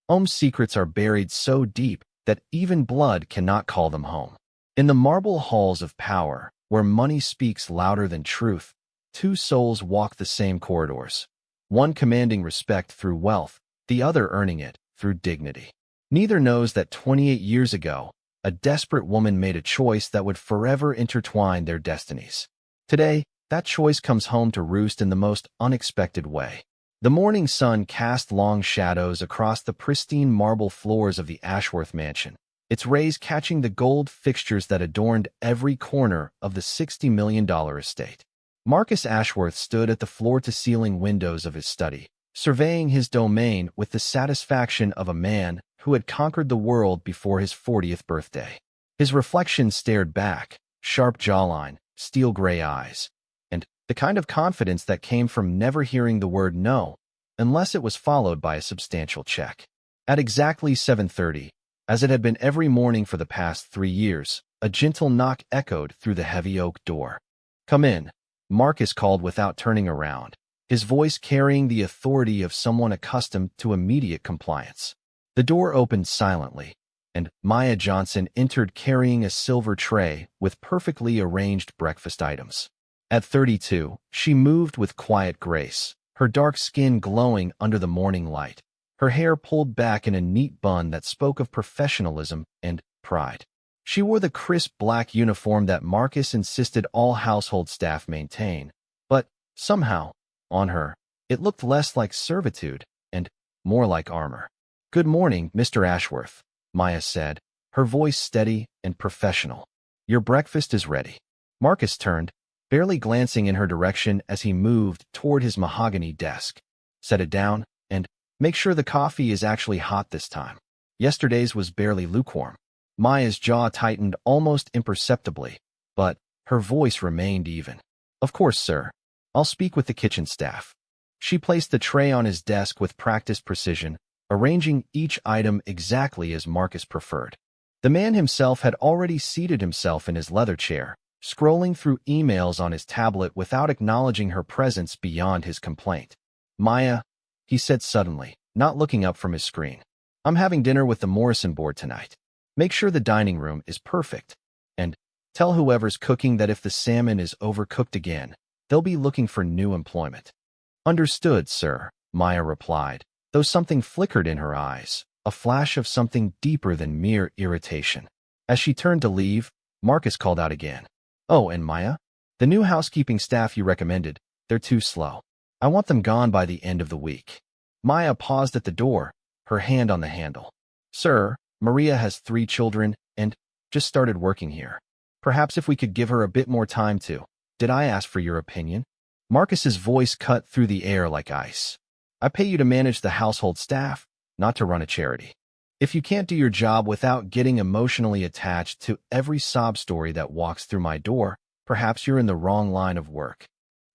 Home's secrets are buried so deep that even blood cannot call them home. In the marble halls of power, where money speaks louder than truth, two souls walk the same corridors. One commanding respect through wealth, the other earning it through dignity. Neither knows that 28 years ago, a desperate woman made a choice that would forever intertwine their destinies. Today, that choice comes home to roost in the most unexpected way. The morning sun cast long shadows across the pristine marble floors of the Ashworth mansion, its rays catching the gold fixtures that adorned every corner of the $60 million estate. Marcus Ashworth stood at the floor-to-ceiling windows of his study, surveying his domain with the satisfaction of a man who had conquered the world before his 40th birthday. His reflection stared back, sharp jawline, steel-gray eyes, and the kind of confidence that came from never hearing the word no, unless it was followed by a substantial check. At exactly 7:30, as it had been every morning for the past 3 years, a gentle knock echoed through the heavy oak door. "Come in," Marcus called without turning around, his voice carrying the authority of someone accustomed to immediate compliance. The door opened silently, and Maya Johnson entered carrying a silver tray with perfectly arranged breakfast items. At 32, she moved with quiet grace, her dark skin glowing under the morning light, her hair pulled back in a neat bun that spoke of professionalism and pride. She wore the crisp black uniform that Marcus insisted all household staff maintain, but somehow, on her, it looked less like servitude and more like armor. "Good morning, Mr. Ashworth," Maya said, her voice steady and professional. "Your breakfast is ready." Marcus turned, barely glancing in her direction as he moved toward his mahogany desk. "Set it down, and make sure the coffee is actually hot this time. Yesterday's was barely lukewarm." Maya's jaw tightened almost imperceptibly, but her voice remained even. "Of course, sir. I'll speak with the kitchen staff." She placed the tray on his desk with practiced precision, arranging each item exactly as Marcus preferred. The man himself had already seated himself in his leather chair, scrolling through emails on his tablet without acknowledging her presence beyond his complaint. "Maya," he said suddenly, not looking up from his screen, "I'm having dinner with the Morrison board tonight. Make sure the dining room is perfect, and tell whoever's cooking that if the salmon is overcooked again, they'll be looking for new employment." "Understood, sir," Maya replied, though something flickered in her eyes, a flash of something deeper than mere irritation. As she turned to leave, Marcus called out again. "Oh, and Maya, the new housekeeping staff you recommended, they're too slow. I want them gone by the end of the week." Maya paused at the door, her hand on the handle. "Sir, Maria has 3 children and just started working here. Perhaps if we could give her a bit more time to—" "Did I ask for your opinion?" Marcus's voice cut through the air like ice. "I pay you to manage the household staff, not to run a charity. If you can't do your job without getting emotionally attached to every sob story that walks through my door, perhaps you're in the wrong line of work."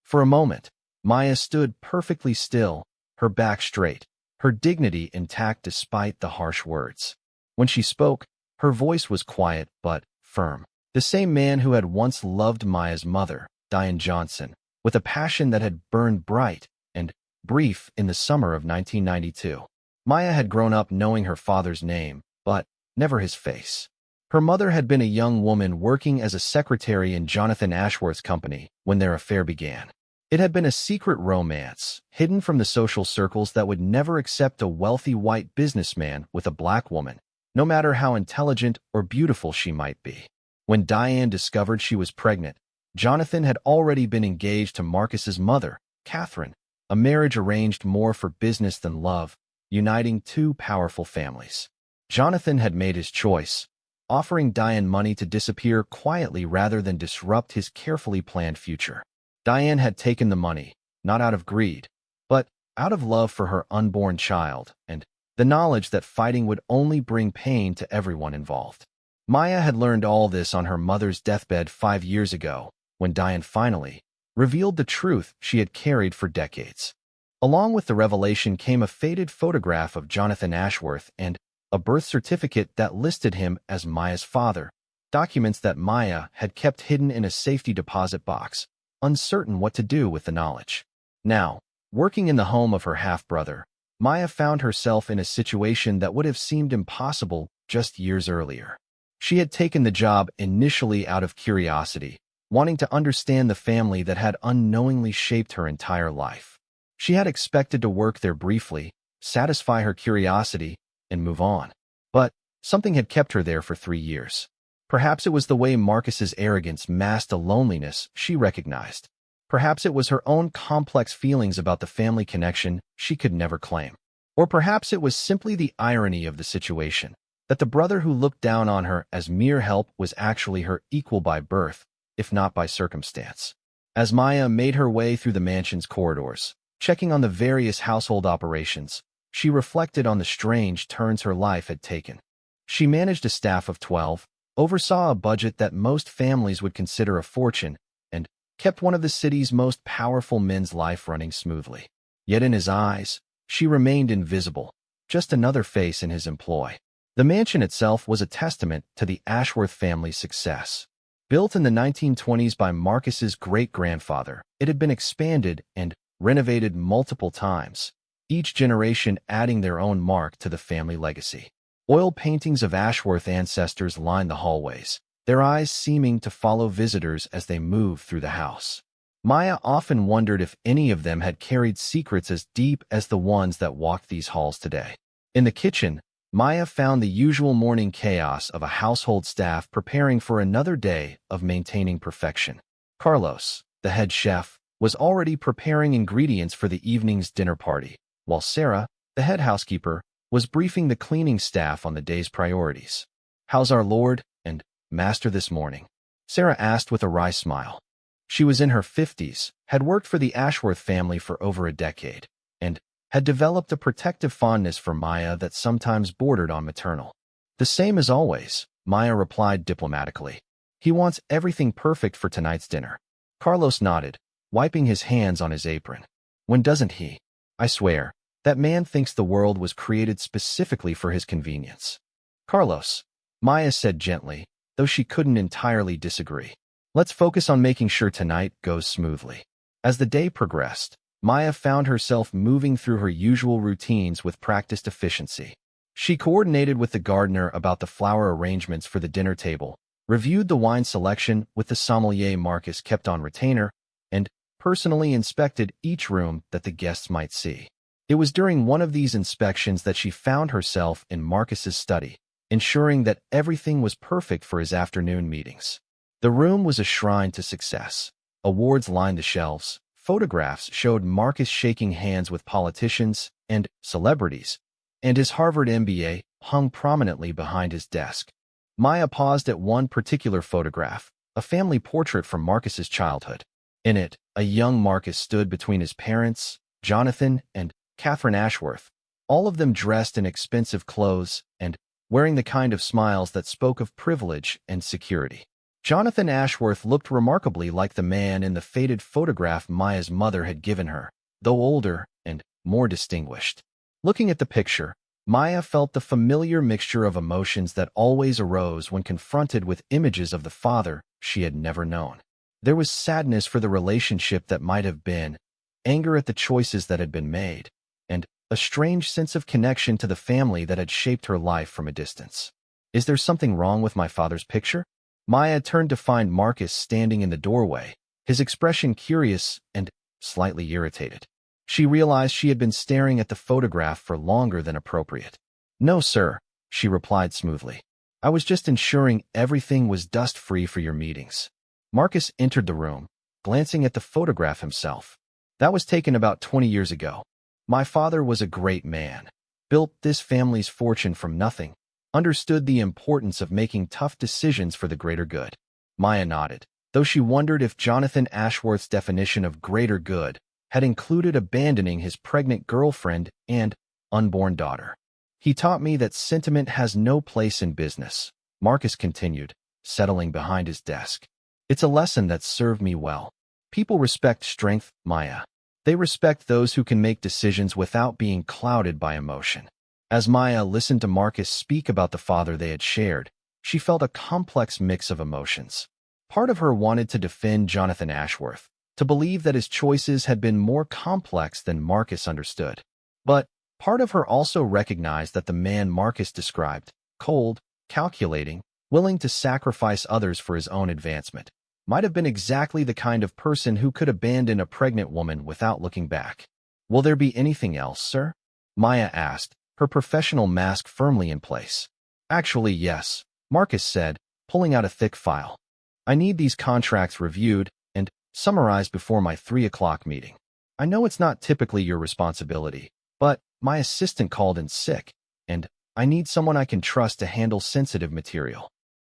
For a moment, Maya stood perfectly still, her back straight, her dignity intact despite the harsh words. When she spoke, her voice was quiet but firm. The same man who had once loved Maya's mother, Diane Johnson, with a passion that had burned bright and brief in the summer of 1992. Maya had grown up knowing her father's name, but never his face. Her mother had been a young woman working as a secretary in Jonathan Ashworth's company when their affair began. It had been a secret romance, hidden from the social circles that would never accept a wealthy white businessman with a black woman, no matter how intelligent or beautiful she might be. When Diane discovered she was pregnant, Jonathan had already been engaged to Marcus's mother, Catherine, a marriage arranged more for business than love, uniting 2 powerful families. Jonathan had made his choice, offering Diane money to disappear quietly rather than disrupt his carefully planned future. Diane had taken the money, not out of greed, but out of love for her unborn child and the knowledge that fighting would only bring pain to everyone involved. Maya had learned all this on her mother's deathbed 5 years ago, when Diane finally revealed the truth she had carried for decades. Along with the revelation came a faded photograph of Jonathan Ashworth and a birth certificate that listed him as Maya's father, documents that Maya had kept hidden in a safety deposit box, uncertain what to do with the knowledge. Now, working in the home of her half-brother, Maya found herself in a situation that would have seemed impossible just years earlier. She had taken the job initially out of curiosity, wanting to understand the family that had unknowingly shaped her entire life. She had expected to work there briefly, satisfy her curiosity, and move on. But something had kept her there for 3 years. Perhaps it was the way Marcus's arrogance masked a loneliness she recognized. Perhaps it was her own complex feelings about the family connection she could never claim. Or perhaps it was simply the irony of the situation, that the brother who looked down on her as mere help was actually her equal by birth, if not by circumstance. As Maya made her way through the mansion's corridors, checking on the various household operations, she reflected on the strange turns her life had taken. She managed a staff of 12, oversaw a budget that most families would consider a fortune, and kept one of the city's most powerful men's life running smoothly. Yet in his eyes, she remained invisible, just another face in his employ. The mansion itself was a testament to the Ashworth family's success. Built in the 1920s by Marcus's great-grandfather, it had been expanded and renovated multiple times, each generation adding their own mark to the family legacy. Oil paintings of Ashworth ancestors lined the hallways, their eyes seeming to follow visitors as they moved through the house. Maya often wondered if any of them had carried secrets as deep as the ones that walked these halls today. In the kitchen, Maya found the usual morning chaos of a household staff preparing for another day of maintaining perfection. Carlos, the head chef, was already preparing ingredients for the evening's dinner party, while Sarah, the head housekeeper, was briefing the cleaning staff on the day's priorities. "How's our lord and master this morning?" Sarah asked with a wry smile. She was in her 50s, had worked for the Ashworth family for over a decade, and had developed a protective fondness for Maya that sometimes bordered on maternal. "The same as always," Maya replied diplomatically. "He wants everything perfect for tonight's dinner." Carlos nodded, wiping his hands on his apron. "When doesn't he? I swear, that man thinks the world was created specifically for his convenience." "Carlos," Maya said gently, though she couldn't entirely disagree. "Let's focus on making sure tonight goes smoothly." As the day progressed, Maya found herself moving through her usual routines with practiced efficiency. She coordinated with the gardener about the flower arrangements for the dinner table, reviewed the wine selection with the sommelier Marcus kept on retainer, and personally inspected each room that the guests might see. It was during one of these inspections that she found herself in Marcus's study, ensuring that everything was perfect for his afternoon meetings. The room was a shrine to success. Awards lined the shelves. Photographs showed Marcus shaking hands with politicians and celebrities, and his Harvard MBA hung prominently behind his desk. Maya paused at one particular photograph, a family portrait from Marcus's childhood. In it, a young Marcus stood between his parents, Jonathan and Catherine Ashworth, all of them dressed in expensive clothes and wearing the kind of smiles that spoke of privilege and security. Jonathan Ashworth looked remarkably like the man in the faded photograph Maya's mother had given her, though older and more distinguished. Looking at the picture, Maya felt the familiar mixture of emotions that always arose when confronted with images of the father she had never known. There was sadness for the relationship that might have been, anger at the choices that had been made, and a strange sense of connection to the family that had shaped her life from a distance. "Is there something wrong with my father's picture?" Maya turned to find Marcus standing in the doorway, his expression curious and slightly irritated. She realized she had been staring at the photograph for longer than appropriate. "No, sir," she replied smoothly. "I was just ensuring everything was dust-free for your meetings." Marcus entered the room, glancing at the photograph himself. "That was taken about 20 years ago. My father was a great man, built this family's fortune from nothing, understood the importance of making tough decisions for the greater good." Maya nodded, though she wondered if Jonathan Ashworth's definition of greater good had included abandoning his pregnant girlfriend and unborn daughter. "He taught me that sentiment has no place in business," Marcus continued, settling behind his desk. "It's a lesson that's served me well. People respect strength, Maya. They respect those who can make decisions without being clouded by emotion." As Maya listened to Marcus speak about the father they had shared, she felt a complex mix of emotions. Part of her wanted to defend Jonathan Ashworth, to believe that his choices had been more complex than Marcus understood. But Part of her also recognized that the man Marcus described, cold, calculating, willing to sacrifice others for his own advancement, might have been exactly the kind of person who could abandon a pregnant woman without looking back. "Will there be anything else, sir?" Maya asked, her professional mask firmly in place. "Actually, yes," Marcus said, pulling out a thick file. "I need these contracts reviewed and summarized before my 3 o'clock meeting. I know it's not typically your responsibility, but my assistant called in sick, and I need someone I can trust to handle sensitive material."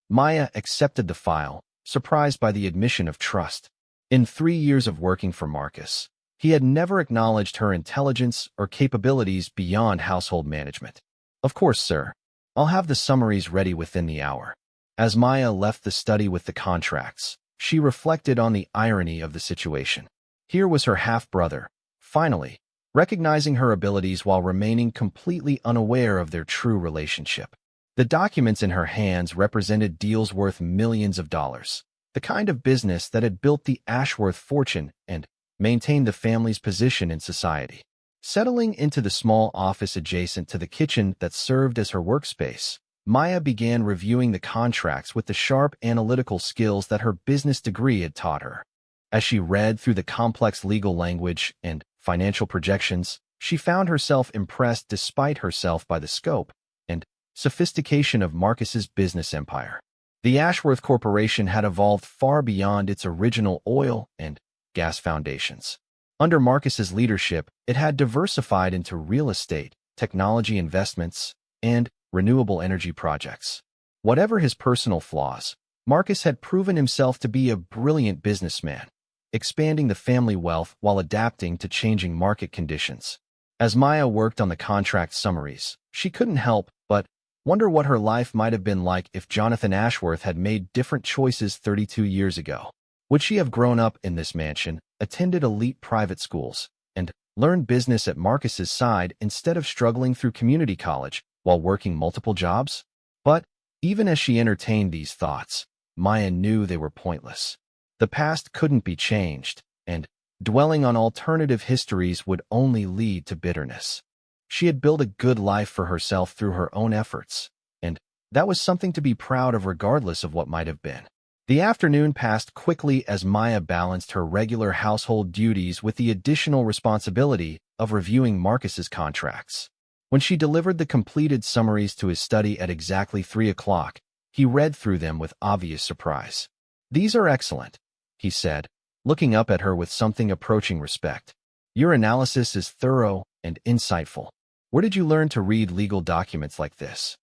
Maya accepted the file, surprised by the admission of trust. In 3 years of working for Marcus, he had never acknowledged her intelligence or capabilities beyond household management. "Of course, sir. I'll have the summaries ready within the hour." As Maya left the study with the contracts, she reflected on the irony of the situation. Here was her half-brother, finally, recognizing her abilities while remaining completely unaware of their true relationship. The documents in her hands represented deals worth millions of dollars, the kind of business that had built the Ashworth fortune and maintained the family's position in society. Settling into the small office adjacent to the kitchen that served as her workspace, Maya began reviewing the contracts with the sharp analytical skills that her business degree had taught her. As she read through the complex legal language and financial projections, she found herself impressed despite herself by the scope and sophistication of Marcus's business empire. The Ashworth Corporation had evolved far beyond its original oil and gas foundations. Under Marcus's leadership, it had diversified into real estate, technology investments, and renewable energy projects. Whatever his personal flaws, Marcus had proven himself to be a brilliant businessman, expanding the family wealth while adapting to changing market conditions. As Maya worked on the contract summaries, she couldn't help but wonder what her life might have been like if Jonathan Ashworth had made different choices 32 years ago. Would she have grown up in this mansion, attended elite private schools, and learned business at Marcus's side instead of struggling through community college while working multiple jobs? But even as she entertained these thoughts, Maya knew they were pointless. The past couldn't be changed, and dwelling on alternative histories would only lead to bitterness. She had built a good life for herself through her own efforts, and that was something to be proud of regardless of what might have been. The afternoon passed quickly as Maya balanced her regular household duties with the additional responsibility of reviewing Marcus's contracts. When she delivered the completed summaries to his study at exactly 3 o'clock, he read through them with obvious surprise. "These are excellent," he said, looking up at her with something approaching respect. "Your analysis is thorough and insightful. Where did you learn to read legal documents like this?"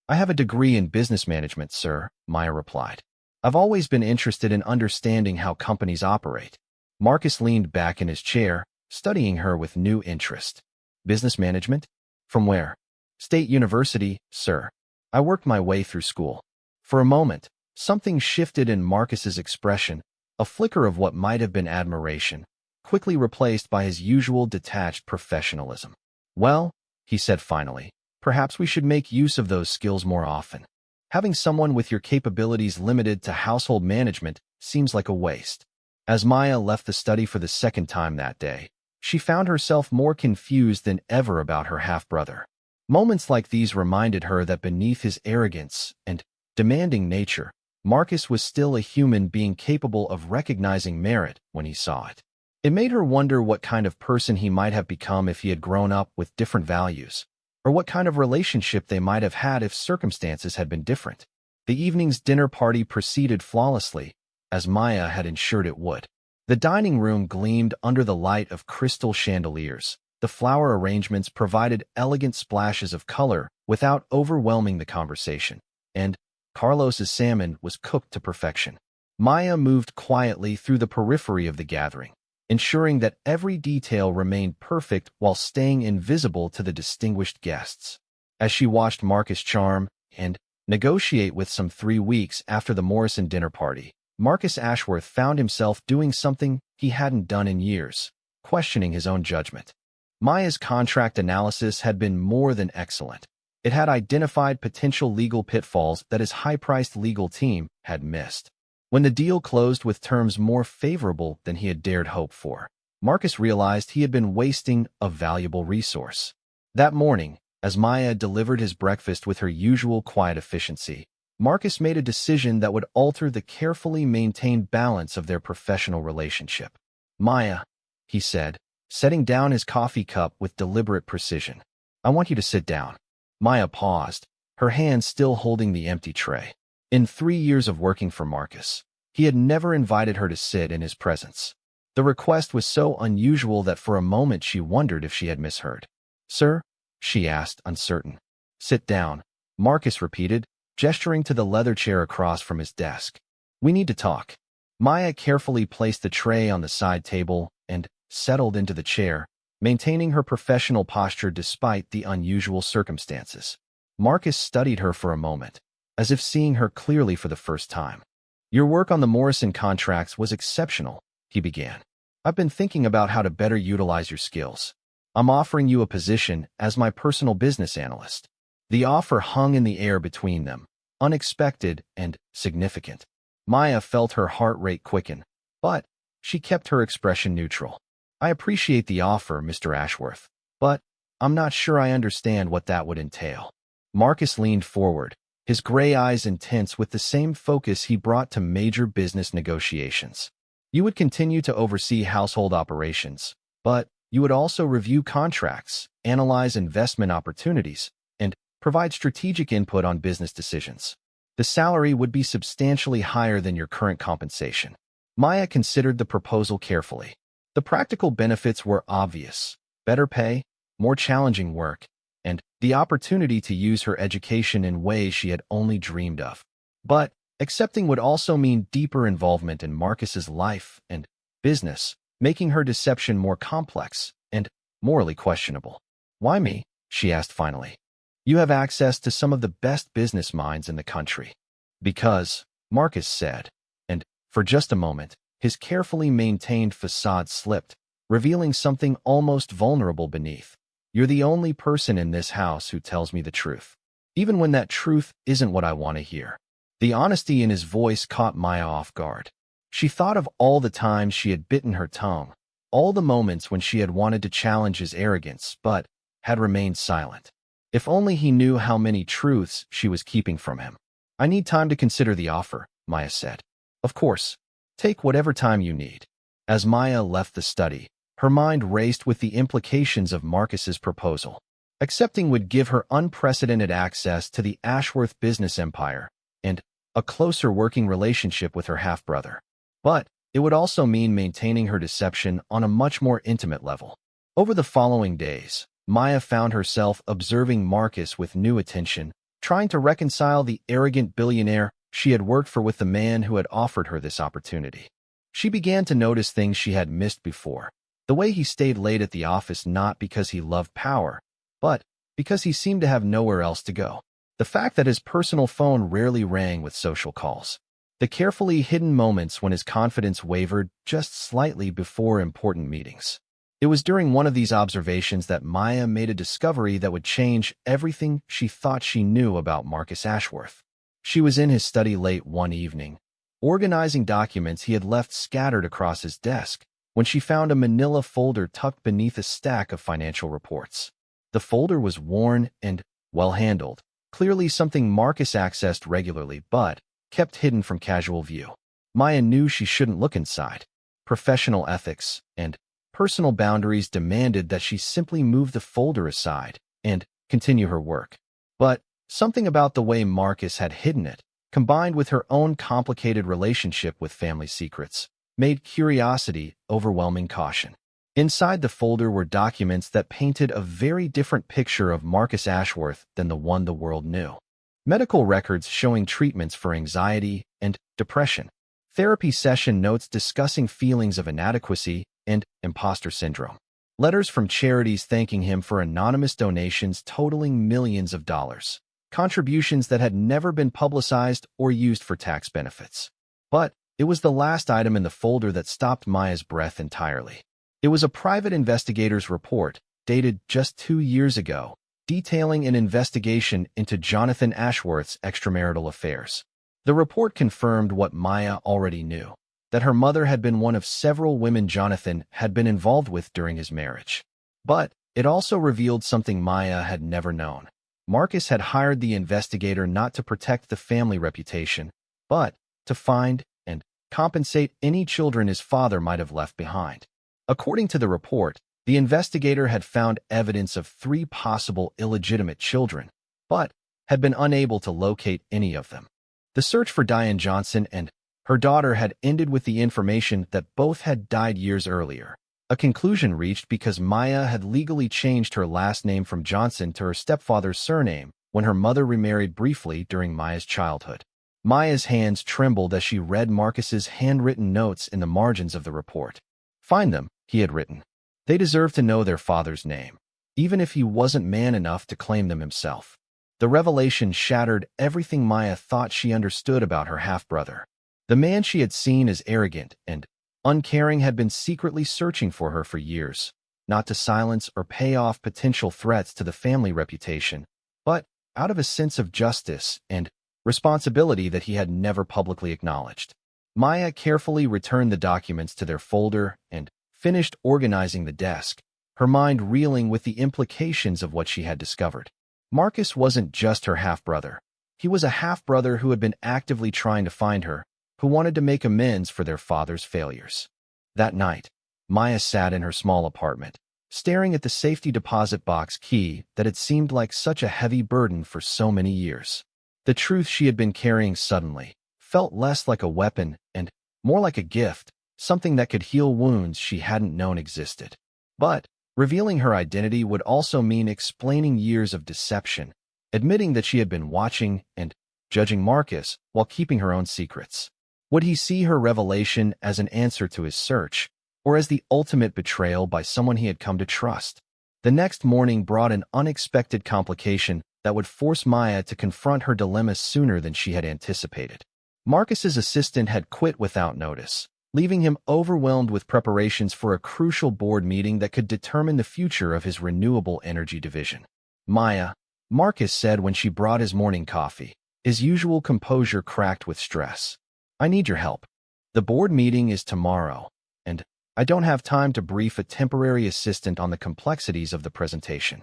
"I have a degree in business management, sir," Maya replied. "I've always been interested in understanding how companies operate." Marcus leaned back in his chair, studying her with new interest. "Business management? From where?" "State University, sir. I worked my way through school." For a moment, something shifted in Marcus's expression, a flicker of what might have been admiration, quickly replaced by his usual detached professionalism. "Well," he said finally, "perhaps we should make use of those skills more often. Having someone with your capabilities limited to household management seems like a waste." As Maya left the study for the second time that day, she found herself more confused than ever about her half-brother. Moments like these reminded her that beneath his arrogance and demanding nature, Marcus was still a human being capable of recognizing merit when he saw it. It made her wonder what kind of person he might have become if he had grown up with different values, or what kind of relationship they might have had if circumstances had been different. The evening's dinner party proceeded flawlessly, as Maya had ensured it would. The dining room gleamed under the light of crystal chandeliers. The flower arrangements provided elegant splashes of color without overwhelming the conversation, and Carlos's salmon was cooked to perfection. Maya moved quietly through the periphery of the gathering, ensuring that every detail remained perfect while staying invisible to the distinguished guests. As she watched Marcus charm and negotiate with some 3 weeks after the Morrison dinner party, Marcus Ashworth found himself doing something he hadn't done in years, questioning his own judgment. Maya's contract analysis had been more than excellent. It had identified potential legal pitfalls that his high-priced legal team had missed. When the deal closed with terms more favorable than he had dared hope for, Marcus realized he had been wasting a valuable resource. That morning, as Maya delivered his breakfast with her usual quiet efficiency, Marcus made a decision that would alter the carefully maintained balance of their professional relationship. "Maya," he said, setting down his coffee cup with deliberate precision, "I want you to sit down." Maya paused, her hand still holding the empty tray. In 3 years of working for Marcus, he had never invited her to sit in his presence. The request was so unusual that for a moment she wondered if she had misheard. "Sir?" she asked, uncertain. "Sit down," Marcus repeated, gesturing to the leather chair across from his desk. "We need to talk." Maya carefully placed the tray on the side table and settled into the chair, maintaining her professional posture despite the unusual circumstances. Marcus studied her for a moment, as if seeing her clearly for the first time. "Your work on the Morrison contracts was exceptional," he began. "I've been thinking about how to better utilize your skills. I'm offering you a position as my personal business analyst." The offer hung in the air between them, unexpected and significant. Maya felt her heart rate quicken, but she kept her expression neutral. "I appreciate the offer, Mr. Ashworth, but I'm not sure I understand what that would entail." Marcus leaned forward, his gray eyes intense with the same focus he brought to major business negotiations. "You would continue to oversee household operations, but you would also review contracts, analyze investment opportunities, and provide strategic input on business decisions. The salary would be substantially higher than your current compensation." Maya considered the proposal carefully. The practical benefits were obvious: better pay, more challenging work, and the opportunity to use her education in ways she had only dreamed of. But accepting would also mean deeper involvement in Marcus's life and business, making her deception more complex and morally questionable. "Why me?" she asked finally. "You have access to some of the best business minds in the country." "Because," Marcus said, and for just a moment, his carefully maintained facade slipped, revealing something almost vulnerable beneath. "You're the only person in this house who tells me the truth, even when that truth isn't what I want to hear." The honesty in his voice caught Maya off guard. She thought of all the times she had bitten her tongue, all the moments when she had wanted to challenge his arrogance but had remained silent. If only he knew how many truths she was keeping from him. "I need time to consider the offer," Maya said. "Of course. Take whatever time you need." As Maya left the study, her mind raced with the implications of Marcus's proposal. Accepting would give her unprecedented access to the Ashworth business empire and a closer working relationship with her half-brother. But it would also mean maintaining her deception on a much more intimate level. Over the following days, Maya found herself observing Marcus with new attention, trying to reconcile the arrogant billionaire she had worked for with the man who had offered her this opportunity. She began to notice things she had missed before. The way he stayed late at the office not because he loved power, but because he seemed to have nowhere else to go. The fact that his personal phone rarely rang with social calls. The carefully hidden moments when his confidence wavered just slightly before important meetings. It was during one of these observations that Maya made a discovery that would change everything she thought she knew about Marcus Ashworth. She was in his study late one evening, organizing documents he had left scattered across his desk, when she found a manila folder tucked beneath a stack of financial reports. The folder was worn and well-handled, clearly something Marcus accessed regularly but kept hidden from casual view. Maya knew she shouldn't look inside. Professional ethics and personal boundaries demanded that she simply move the folder aside and continue her work. But something about the way Marcus had hidden it, combined with her own complicated relationship with family secrets, made curiosity overwhelming caution. Inside the folder were documents that painted a very different picture of Marcus Ashworth than the one the world knew. Medical records showing treatments for anxiety and depression, therapy session notes discussing feelings of inadequacy and imposter syndrome, letters from charities thanking him for anonymous donations totaling millions of dollars, contributions that had never been publicized or used for tax benefits. But it was the last item in the folder that stopped Maya's breath entirely. It was a private investigator's report, dated just 2 years ago, detailing an investigation into Jonathan Ashworth's extramarital affairs. The report confirmed what Maya already knew, that her mother had been one of several women Jonathan had been involved with during his marriage. But It also revealed something Maya had never known. Marcus had hired the investigator not to protect the family reputation, but to find and compensate any children his father might have left behind. According to the report, the investigator had found evidence of 3 possible illegitimate children, but had been unable to locate any of them. The search for Diane Johnson and her daughter had ended with the information that both had died years earlier, a conclusion reached because Maya had legally changed her last name from Johnson to her stepfather's surname when her mother remarried briefly during Maya's childhood. Maya's hands trembled as she read Marcus's handwritten notes in the margins of the report. "Find them," he had written. "They deserve to know their father's name, even if he wasn't man enough to claim them himself." The revelation shattered everything Maya thought she understood about her half-brother. The man she had seen as arrogant and uncaring had been secretly searching for her for years, not to silence or pay off potential threats to the family reputation, but out of a sense of justice and responsibility that he had never publicly acknowledged. Maya carefully returned the documents to their folder and finished organizing the desk, her mind reeling with the implications of what she had discovered. Marcus wasn't just her half-brother. He was a half-brother who had been actively trying to find her, who wanted to make amends for their father's failures. That night, Maya sat in her small apartment, staring at the safety deposit box key that had seemed like such a heavy burden for so many years. The truth she had been carrying suddenly felt less like a weapon and more like a gift, something that could heal wounds she hadn't known existed. But revealing her identity would also mean explaining years of deception, admitting that she had been watching and judging Marcus while keeping her own secrets. Would he see her revelation as an answer to his search, or as the ultimate betrayal by someone he had come to trust? The next morning brought an unexpected complication that would force Maya to confront her dilemma sooner than she had anticipated. Marcus's assistant had quit without notice, leaving him overwhelmed with preparations for a crucial board meeting that could determine the future of his renewable energy division. "Maya," Marcus said when she brought his morning coffee, his usual composure cracked with stress. "I need your help. The board meeting is tomorrow, and I don't have time to brief a temporary assistant on the complexities of the presentation."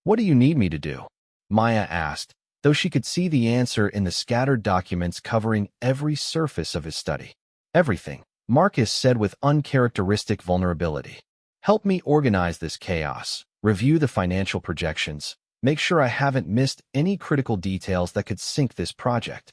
"What do you need me to do?" Maya asked, though she could see the answer in the scattered documents covering every surface of his study. "Everything," Marcus said with uncharacteristic vulnerability. "Help me organize this chaos, review the financial projections, make sure I haven't missed any critical details that could sink this project."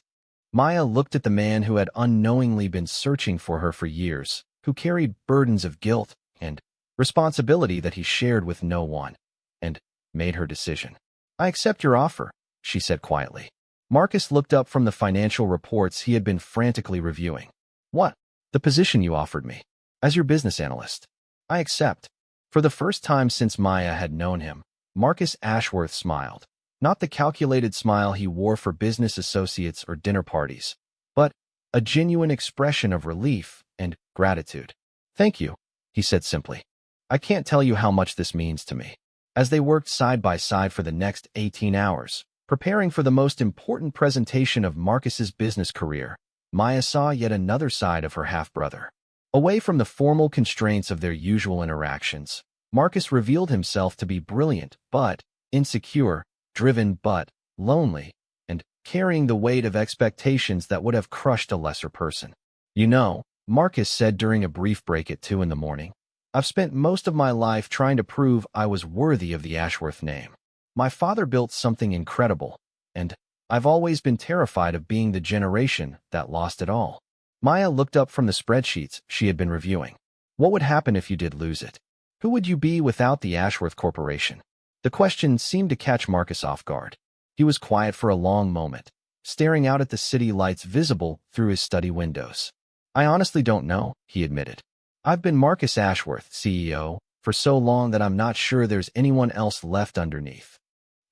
Maya looked at the man who had unknowingly been searching for her for years, who carried burdens of guilt and responsibility that he shared with no one, and made her decision. "I accept your offer," she said quietly. Marcus looked up from the financial reports he had been frantically reviewing. "What?" "The position you offered me, as your business analyst." "I accept." For the first time since Maya had known him, Marcus Ashworth smiled. Not the calculated smile he wore for business associates or dinner parties, but a genuine expression of relief and gratitude. "Thank you," he said simply. "I can't tell you how much this means to me." As they worked side by side for the next 18 hours, preparing for the most important presentation of Marcus's business career, Maya saw yet another side of her half-brother. Away from the formal constraints of their usual interactions, Marcus revealed himself to be brilliant but insecure, driven but lonely, and carrying the weight of expectations that would have crushed a lesser person. "You know," Marcus said during a brief break at 2 in the morning, "I've spent most of my life trying to prove I was worthy of the Ashworth name. My father built something incredible, and I've always been terrified of being the generation that lost it all." Maya looked up from the spreadsheets she had been reviewing. "What would happen if you did lose it? Who would you be without the Ashworth Corporation?" The question seemed to catch Marcus off guard. He was quiet for a long moment, staring out at the city lights visible through his study windows. "I honestly don't know," he admitted. "I've been Marcus Ashworth, CEO, for so long that I'm not sure there's anyone else left underneath."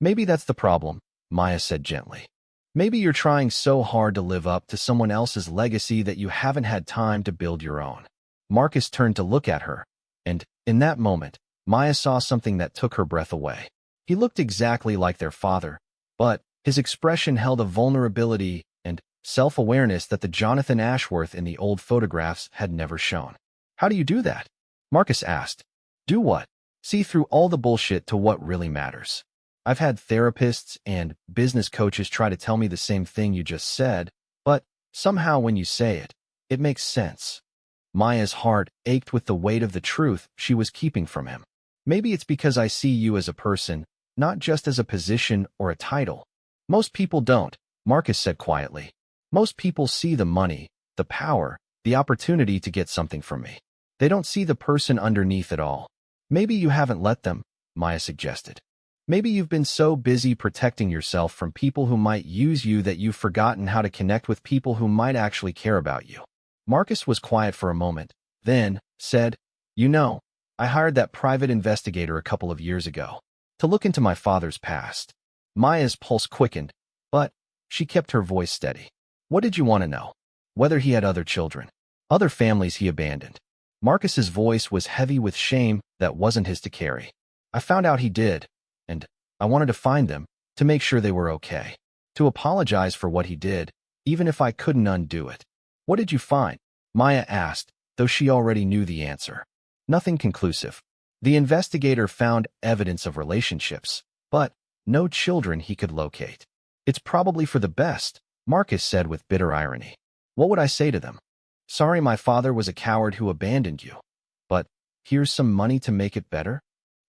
"Maybe that's the problem," Maya said gently. "Maybe you're trying so hard to live up to someone else's legacy that you haven't had time to build your own." Marcus turned to look at her, and in that moment, Maya saw something that took her breath away. He looked exactly like their father, but his expression held a vulnerability and self-awareness that the Jonathan Ashworth in the old photographs had never shown. "How do you do that?" Marcus asked. "Do what?" See through all the bullshit to what really matters. I've had therapists and business coaches try to tell me the same thing you just said, but somehow when you say it, it makes sense. Maya's heart ached with the weight of the truth she was keeping from him. Maybe it's because I see you as a person, not just as a position or a title. Most people don't, Marcus said quietly. Most people see the money, the power, the opportunity to get something from me. They don't see the person underneath it all. Maybe you haven't let them, Maya suggested. Maybe you've been so busy protecting yourself from people who might use you that you've forgotten how to connect with people who might actually care about you. Marcus was quiet for a moment, then said, "You know, I hired that private investigator a couple of years ago to look into my father's past." Maya's pulse quickened, but she kept her voice steady. "What did you want to know? Whether he had other children, other families he abandoned?" Marcus's voice was heavy with shame that wasn't his to carry. "I found out he did, and I wanted to find them, to make sure they were okay, to apologize for what he did, even if I couldn't undo it." "What did you find?" Maya asked, though she already knew the answer. "Nothing conclusive. The investigator found evidence of relationships, but no children he could locate." "It's probably for the best," Marcus said with bitter irony. "What would I say to them? Sorry my father was a coward who abandoned you, but here's some money to make it better?"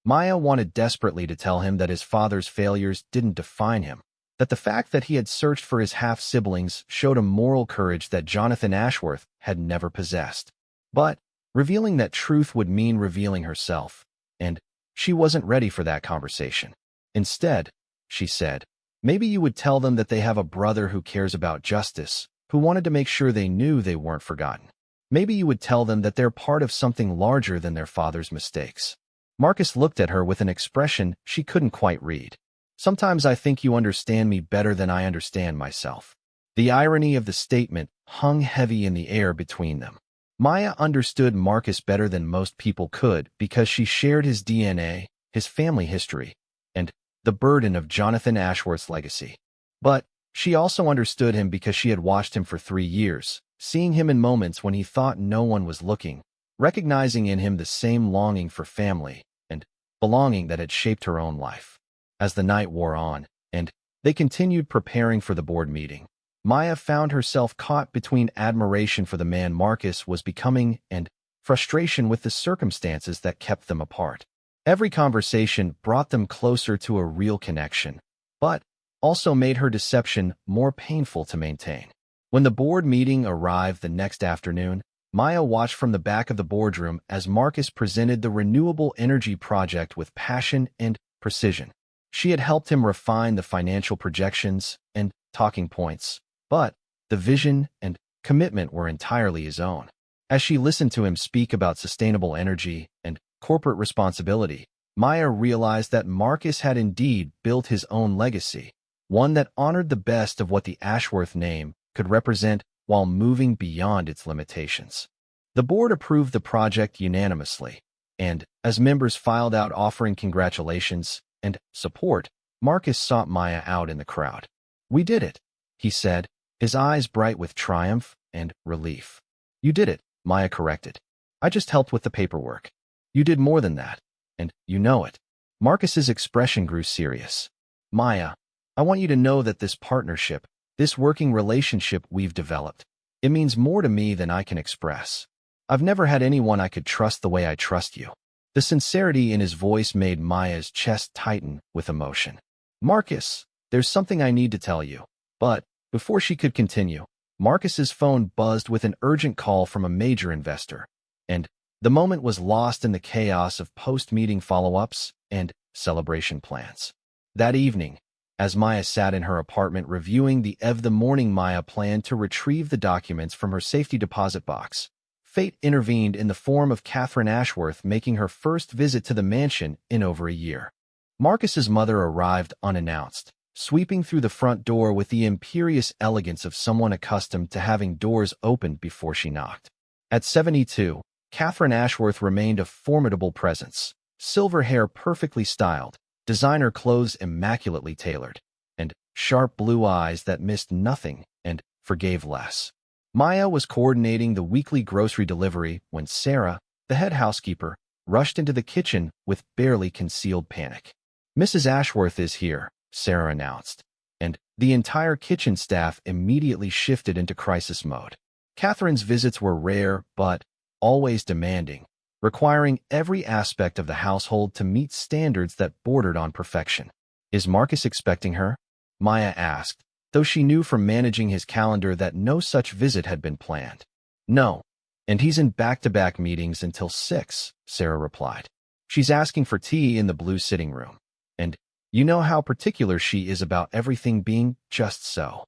Maya wanted desperately to tell him that his father's failures didn't define him, that the fact that he had searched for his half-siblings showed a moral courage that Jonathan Ashworth had never possessed. But revealing that truth would mean revealing herself, and she wasn't ready for that conversation. Instead, she said, "Maybe you would tell them that they have a brother who cares about justice, who wanted to make sure they knew they weren't forgotten. Maybe you would tell them that they're part of something larger than their father's mistakes." Marcus looked at her with an expression she couldn't quite read. "Sometimes I think you understand me better than I understand myself." The irony of the statement hung heavy in the air between them. Maya understood Marcus better than most people could because she shared his DNA, his family history, and the burden of Jonathan Ashworth's legacy. But she also understood him because she had watched him for 3 years, seeing him in moments when he thought no one was looking, recognizing in him the same longing for family and belonging that had shaped her own life. As the night wore on, and they continued preparing for the board meeting, Maya found herself caught between admiration for the man Marcus was becoming and frustration with the circumstances that kept them apart. Every conversation brought them closer to a real connection, but also made her deception more painful to maintain. When the board meeting arrived the next afternoon, Maya watched from the back of the boardroom as Marcus presented the renewable energy project with passion and precision. She had helped him refine the financial projections and talking points, but the vision and commitment were entirely his own. As she listened to him speak about sustainable energy and corporate responsibility, Maya realized that Marcus had indeed built his own legacy, one that honored the best of what the Ashworth name could represent while moving beyond its limitations. The board approved the project unanimously, and as members filed out offering congratulations and support, Marcus sought Maya out in the crowd. "We did it," he said, his eyes bright with triumph and relief. "You did it," Maya corrected. "I just helped with the paperwork. You did more than that, and you know it." Marcus's expression grew serious. "Maya, I want you to know that this partnership, this working relationship we've developed, it means more to me than I can express. I've never had anyone I could trust the way I trust you." The sincerity in his voice made Maya's chest tighten with emotion. "Marcus, there's something I need to tell you." But before she could continue, Marcus's phone buzzed with an urgent call from a major investor, and the moment was lost in the chaos of post-meeting follow-ups and celebration plans. That evening, as Maya sat in her apartment reviewing the morning, Maya planned to retrieve the documents from her safety deposit box. Fate intervened in the form of Catherine Ashworth making her first visit to the mansion in over a year. Marcus's mother arrived unannounced, sweeping through the front door with the imperious elegance of someone accustomed to having doors opened before she knocked. At 72, Catherine Ashworth remained a formidable presence, silver hair perfectly styled, designer clothes immaculately tailored, and sharp blue eyes that missed nothing and forgave less. Maya was coordinating the weekly grocery delivery when Sarah, the head housekeeper, rushed into the kitchen with barely concealed panic. "Mrs. Ashworth is here," Sarah announced, and the entire kitchen staff immediately shifted into crisis mode. Catherine's visits were rare but always demanding, requiring every aspect of the household to meet standards that bordered on perfection. "Is Marcus expecting her?" Maya asked, though she knew from managing his calendar that no such visit had been planned. "No, and he's in back-to-back meetings until 6, Sarah replied. "She's asking for tea in the blue sitting room. And you know how particular she is about everything being just so."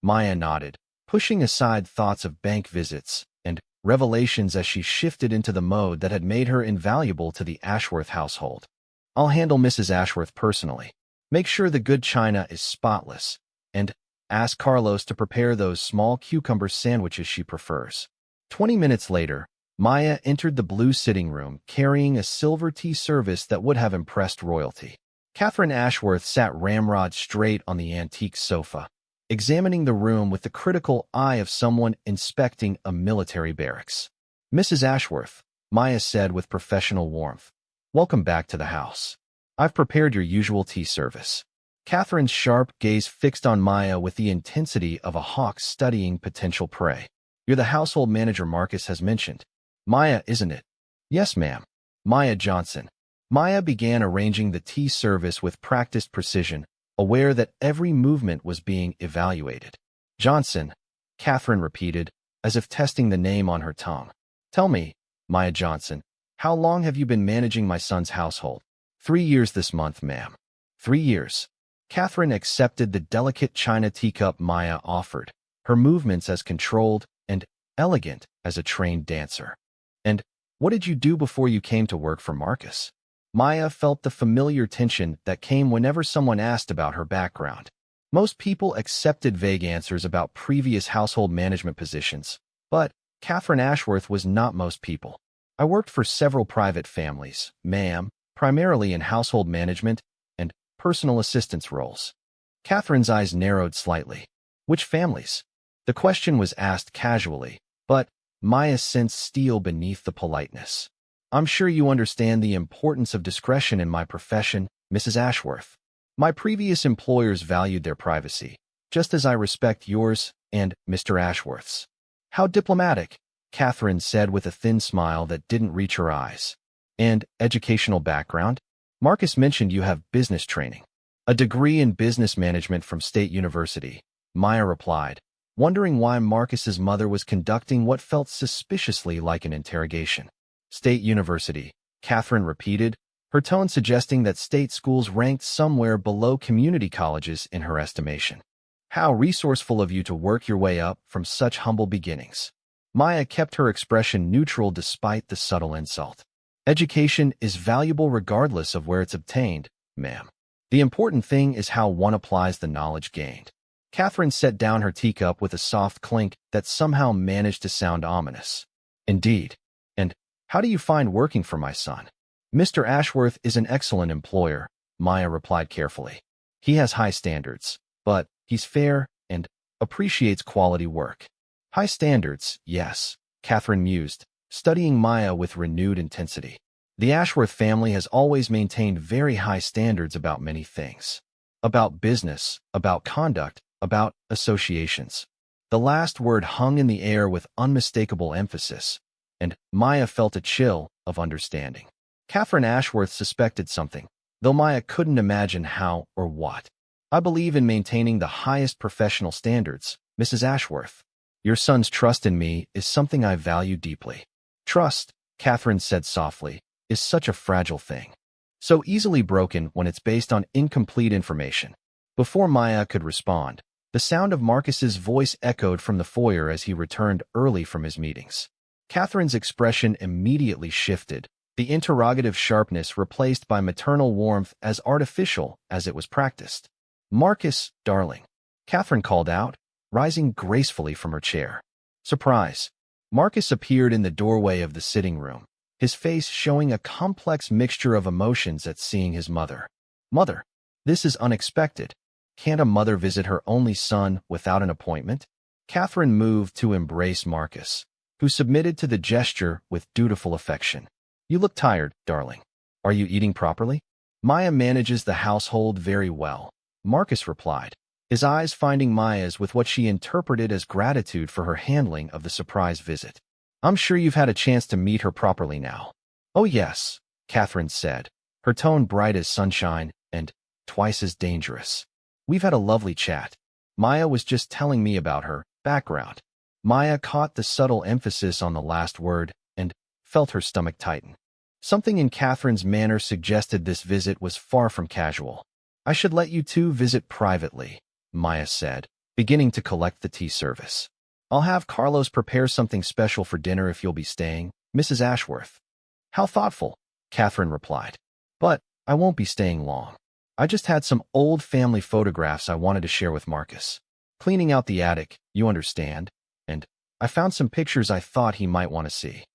Maya nodded, pushing aside thoughts of bank visits and revelations as she shifted into the mode that had made her invaluable to the Ashworth household. "I'll handle Mrs. Ashworth personally. Make sure the good china is spotless, and ask Carlos to prepare those small cucumber sandwiches she prefers." 20 minutes later, Maya entered the blue sitting room carrying a silver tea service that would have impressed royalty. Catherine Ashworth sat ramrod straight on the antique sofa, examining the room with the critical eye of someone inspecting a military barracks. "Mrs. Ashworth," Maya said with professional warmth, "welcome back to the house. I've prepared your usual tea service." Catherine's sharp gaze fixed on Maya with the intensity of a hawk studying potential prey. "You're the household manager Marcus has mentioned. Maya, isn't it?" "Yes, ma'am." "Maya Johnson." Maya began arranging the tea service with practiced precision, aware that every movement was being evaluated. "Johnson," Catherine repeated, as if testing the name on her tongue. "Tell me, Maya Johnson, how long have you been managing my son's household?" 3 years this month, ma'am." 3 years. Catherine accepted the delicate china teacup Maya offered, her movements as controlled and elegant as a trained dancer. "And what did you do before you came to work for Marcus?" Maya felt the familiar tension that came whenever someone asked about her background. Most people accepted vague answers about previous household management positions, but Catherine Ashworth was not most people. "I worked for several private families, ma'am, primarily in household management and personal assistance roles." Catherine's eyes narrowed slightly. "Which families?" The question was asked casually, but Maya sensed steel beneath the politeness. "I'm sure you understand the importance of discretion in my profession, Mrs. Ashworth. My previous employers valued their privacy, just as I respect yours and Mr. Ashworth's." "How diplomatic," Catherine said with a thin smile that didn't reach her eyes. "And educational background? Marcus mentioned you have business training." "A degree in business management from State University," Maya replied, wondering why Marcus's mother was conducting what felt suspiciously like an interrogation. "State University," Catherine repeated, her tone suggesting that state schools ranked somewhere below community colleges in her estimation. "How resourceful of you to work your way up from such humble beginnings." Maya kept her expression neutral despite the subtle insult. "Education is valuable regardless of where it's obtained, ma'am. The important thing is how one applies the knowledge gained." Catherine set down her teacup with a soft clink that somehow managed to sound ominous. "Indeed. And how do you find working for my son?" "Mr. Ashworth is an excellent employer," Maya replied carefully. "He has high standards, but he's fair and appreciates quality work." "High standards, yes," Catherine mused, studying Maya with renewed intensity. "The Ashworth family has always maintained very high standards about many things. About business, about conduct, about associations." The last word hung in the air with unmistakable emphasis, and Maya felt a chill of understanding. Catherine Ashworth suspected something, though Maya couldn't imagine how or what. "I believe in maintaining the highest professional standards, Mrs. Ashworth. Your son's trust in me is something I value deeply." "Trust," Catherine said softly, "is such a fragile thing. So easily broken when it's based on incomplete information." Before Maya could respond, the sound of Marcus's voice echoed from the foyer as he returned early from his meetings. Catherine's expression immediately shifted, the interrogative sharpness replaced by maternal warmth as artificial as it was practiced. "Marcus, darling," Catherine called out, rising gracefully from her chair. Surprise. Marcus appeared in the doorway of the sitting room, his face showing a complex mixture of emotions at seeing his mother. "Mother, this is unexpected. Can't a mother visit her only son without an appointment?" Catherine moved to embrace Marcus, who submitted to the gesture with dutiful affection. You look tired, darling. Are you eating properly? Maya manages the household very well, Marcus replied, his eyes finding Maya's with what she interpreted as gratitude for her handling of the surprise visit. I'm sure you've had a chance to meet her properly now. Oh yes, Catherine said, her tone bright as sunshine and twice as dangerous. We've had a lovely chat. Maya was just telling me about her background. Maya caught the subtle emphasis on the last word and felt her stomach tighten. Something in Catherine's manner suggested this visit was far from casual. I should let you two visit privately, Maya said, beginning to collect the tea service. I'll have Carlos prepare something special for dinner if you'll be staying, Mrs. Ashworth. How thoughtful, Catherine replied. But I won't be staying long. I just had some old family photographs I wanted to share with Marcus. Cleaning out the attic, you understand, and I found some pictures I thought he might want to see.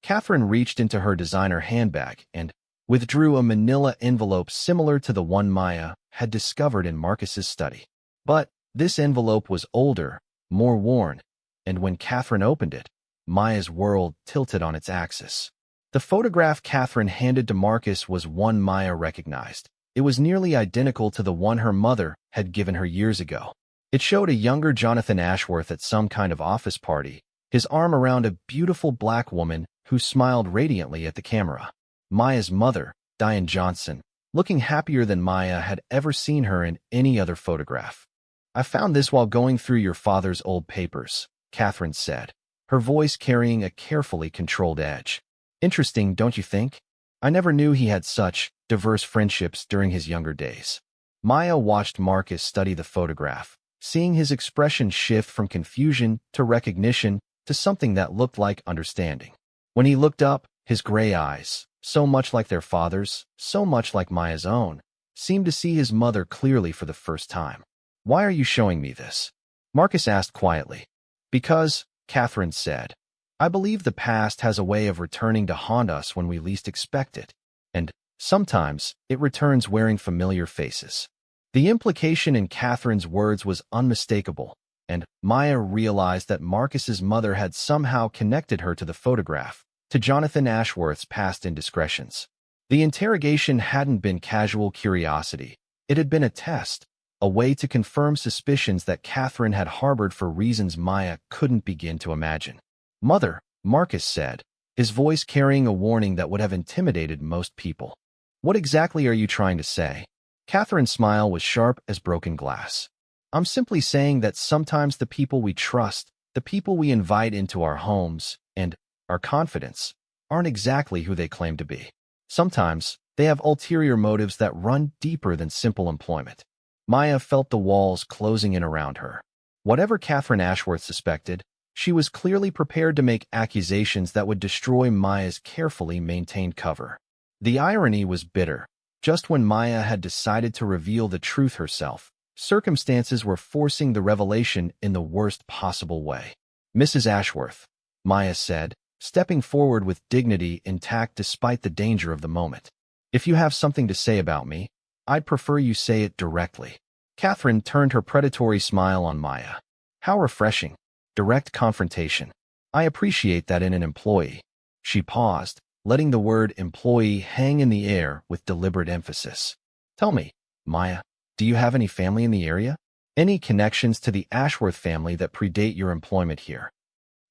Catherine reached into her designer handbag and withdrew a manila envelope similar to the one Maya had discovered in Marcus's study. But this envelope was older, more worn, and when Catherine opened it, Maya's world tilted on its axis. The photograph Catherine handed to Marcus was one Maya recognized. It was nearly identical to the one her mother had given her years ago. It showed a younger Jonathan Ashworth at some kind of office party, his arm around a beautiful black woman who smiled radiantly at the camera. Maya's mother, Diane Johnson, looking happier than Maya had ever seen her in any other photograph. I found this while going through your father's old papers, Catherine said, her voice carrying a carefully controlled edge. Interesting, don't you think? I never knew he had such diverse friendships during his younger days. Maya watched Marcus study the photograph, seeing his expression shift from confusion to recognition to something that looked like understanding. When he looked up, his gray eyes, so much like their father's, so much like Maya's own, seemed to see his mother clearly for the first time. Why are you showing me this? Marcus asked quietly. Because, Catherine said, I believe the past has a way of returning to haunt us when we least expect it, and sometimes it returns wearing familiar faces. The implication in Catherine's words was unmistakable, and Maya realized that Marcus's mother had somehow connected her to the photograph, to Jonathan Ashworth's past indiscretions. The interrogation hadn't been casual curiosity. It had been a test, a way to confirm suspicions that Catherine had harbored for reasons Maya couldn't begin to imagine. Mother, Marcus said, his voice carrying a warning that would have intimidated most people. What exactly are you trying to say? Catherine's smile was sharp as broken glass. I'm simply saying that sometimes the people we trust, the people we invite into our homes, and our confidence, aren't exactly who they claim to be. Sometimes they have ulterior motives that run deeper than simple employment. Maya felt the walls closing in around her. Whatever Catherine Ashworth suspected, she was clearly prepared to make accusations that would destroy Maya's carefully maintained cover. The irony was bitter. Just when Maya had decided to reveal the truth herself, circumstances were forcing the revelation in the worst possible way. Mrs. Ashworth, Maya said, stepping forward with dignity intact despite the danger of the moment. If you have something to say about me, I'd prefer you say it directly. Catherine turned her predatory smile on Maya. How refreshing. Direct confrontation. I appreciate that in an employee. She paused, letting the word employee hang in the air with deliberate emphasis. Tell me, Maya, do you have any family in the area? Any connections to the Ashworth family that predate your employment here?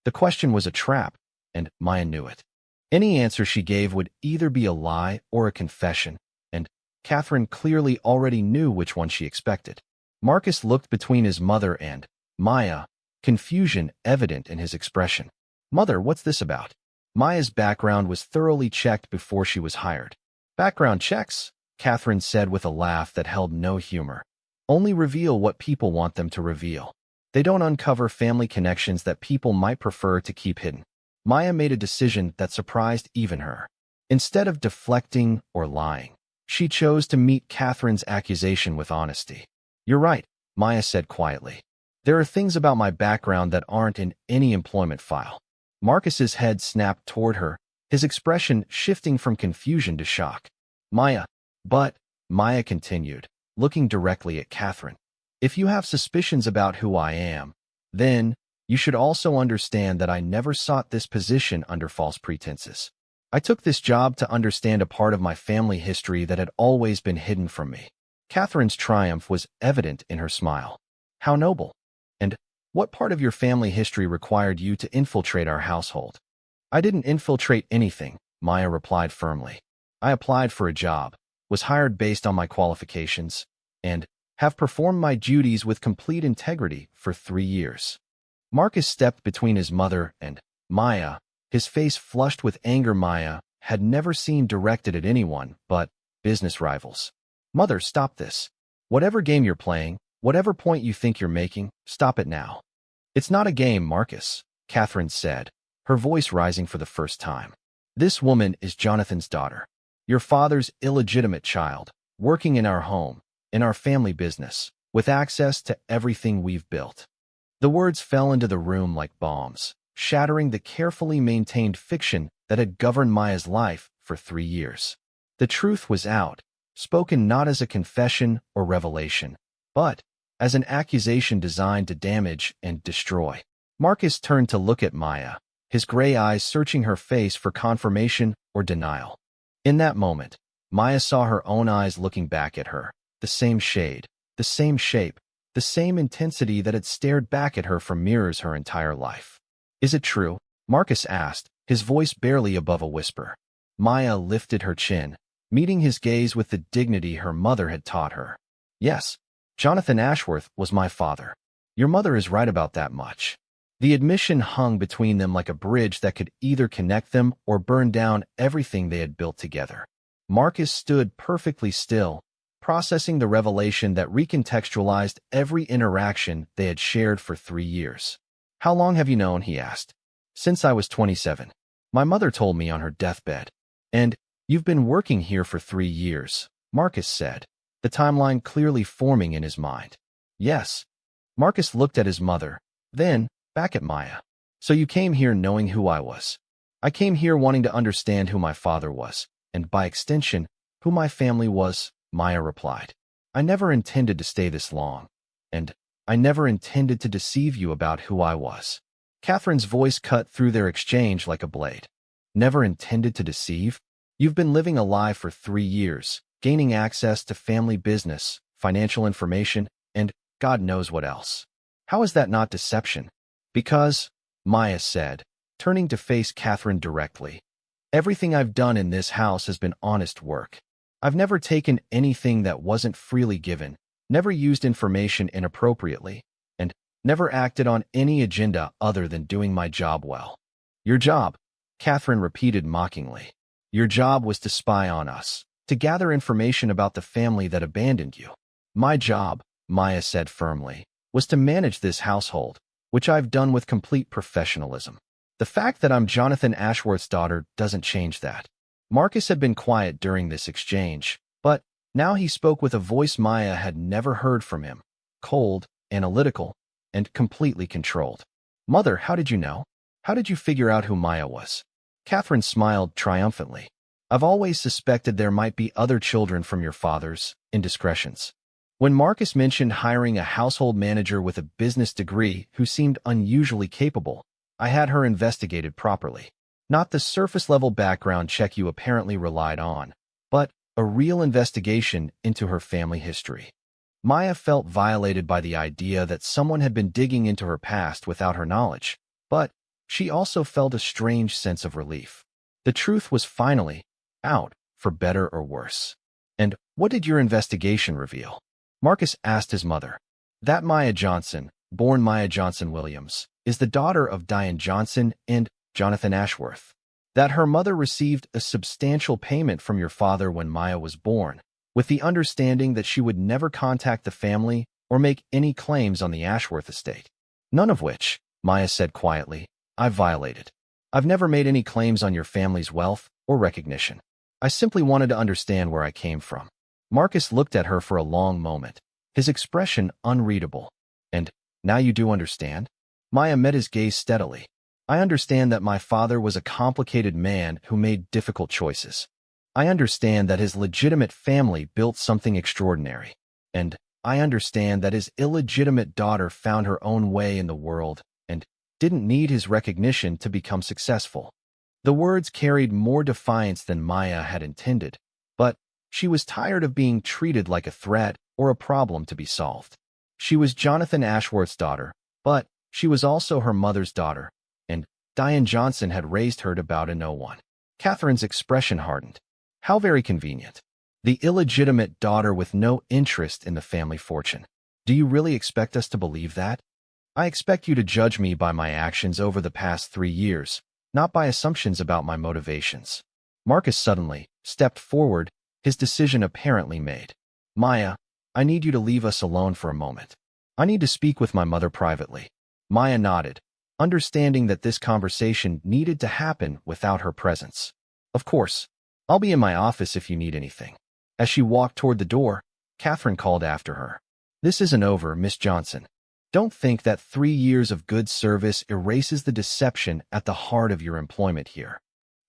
The question was a trap, and Maya knew it. Any answer she gave would either be a lie or a confession, and Catherine clearly already knew which one she expected. Marcus looked between his mother and Maya, confusion evident in his expression. Mother, what's this about? Maya's background was thoroughly checked before she was hired. Background checks, Catherine said with a laugh that held no humor, only reveal what people want them to reveal. They don't uncover family connections that people might prefer to keep hidden. Maya made a decision that surprised even her. Instead of deflecting or lying, she chose to meet Catherine's accusation with honesty. You're right, Maya said quietly. There are things about my background that aren't in any employment file. Marcus's head snapped toward her, his expression shifting from confusion to shock. Maya continued, looking directly at Catherine. If you have suspicions about who I am, then you should also understand that I never sought this position under false pretenses. I took this job to understand a part of my family history that had always been hidden from me. Catherine's triumph was evident in her smile. How noble. And what part of your family history required you to infiltrate our household? I didn't infiltrate anything, Maya replied firmly. I applied for a job, was hired based on my qualifications, and have performed my duties with complete integrity for 3 years. Marcus stepped between his mother and Maya, his face flushed with anger. Maya had never seen directed at anyone but business rivals. Mother, stop this. Whatever game you're playing, whatever point you think you're making, stop it now. It's not a game, Marcus, Catherine said, her voice rising for the first time. This woman is Jonathan's daughter, your father's illegitimate child, working in our home, in our family business, with access to everything we've built. The words fell into the room like bombs, shattering the carefully maintained fiction that had governed Maya's life for 3 years. The truth was out, spoken not as a confession or revelation, but as an accusation designed to damage and destroy. Marcus turned to look at Maya, his gray eyes searching her face for confirmation or denial. In that moment, Maya saw her own eyes looking back at her, the same shade, the same shape, the same intensity that had stared back at her from mirrors her entire life. Is it true? Marcus asked, his voice barely above a whisper. Maya lifted her chin, meeting his gaze with the dignity her mother had taught her. Yes, Jonathan Ashworth was my father. Your mother is right about that much. The admission hung between them like a bridge that could either connect them or burn down everything they had built together. Marcus stood perfectly still, processing the revelation that recontextualized every interaction they had shared for 3 years. How long have you known? He asked. Since I was 27. My mother told me on her deathbed. And you've been working here for 3 years, Marcus said, the timeline clearly forming in his mind. Yes. Marcus looked at his mother, then back at Maya. So you came here knowing who I was. I came here wanting to understand who my father was, and by extension, who my family was, Maya replied. I never intended to stay this long, and I never intended to deceive you about who I was. Catherine's voice cut through their exchange like a blade. Never intended to deceive? You've been living a lie for 3 years, gaining access to family business, financial information, and God knows what else. How is that not deception? Because, Maya said, turning to face Catherine directly, everything I've done in this house has been honest work. I've never taken anything that wasn't freely given, never used information inappropriately, and never acted on any agenda other than doing my job well. Your job, Catherine repeated mockingly. Your job was to spy on us, to gather information about the family that abandoned you. My job, Maya said firmly, was to manage this household, which I've done with complete professionalism. The fact that I'm Jonathan Ashworth's daughter doesn't change that. Marcus had been quiet during this exchange, but now he spoke with a voice Maya had never heard from him, cold, analytical, and completely controlled. Mother, how did you know? How did you figure out who Maya was? Catherine smiled triumphantly. I've always suspected there might be other children from your father's indiscretions. When Marcus mentioned hiring a household manager with a business degree who seemed unusually capable, I had her investigated properly. Not the surface-level background check you apparently relied on, but a real investigation into her family history. Maya felt violated by the idea that someone had been digging into her past without her knowledge, but she also felt a strange sense of relief. The truth was finally out, for better or worse. And what did your investigation reveal? Marcus asked his mother. That Maya Johnson, born Maya Johnson Williams, is the daughter of Diane Johnson and Jonathan Ashworth. That her mother received a substantial payment from your father when Maya was born, with the understanding that she would never contact the family or make any claims on the Ashworth estate. None of which, Maya said quietly, I've violated. I've never made any claims on your family's wealth or recognition. I simply wanted to understand where I came from. Marcus looked at her for a long moment, his expression unreadable. And now you do understand? Maya met his gaze steadily. I understand that my father was a complicated man who made difficult choices. I understand that his legitimate family built something extraordinary. And I understand that his illegitimate daughter found her own way in the world and didn't need his recognition to become successful. The words carried more defiance than Maya had intended, but she was tired of being treated like a threat or a problem to be solved. She was Jonathan Ashworth's daughter, but she was also her mother's daughter, and Diane Johnson had raised her to bow to no one. Catherine's expression hardened. How very convenient. The illegitimate daughter with no interest in the family fortune. Do you really expect us to believe that? I expect you to judge me by my actions over the past 3 years, not by assumptions about my motivations. Marcus suddenly stepped forward, his decision apparently made. Maya, I need you to leave us alone for a moment. I need to speak with my mother privately. Maya nodded, understanding that this conversation needed to happen without her presence. Of course, I'll be in my office if you need anything. As she walked toward the door, Catherine called after her. This isn't over, Miss Johnson. Don't think that 3 years of good service erases the deception at the heart of your employment here.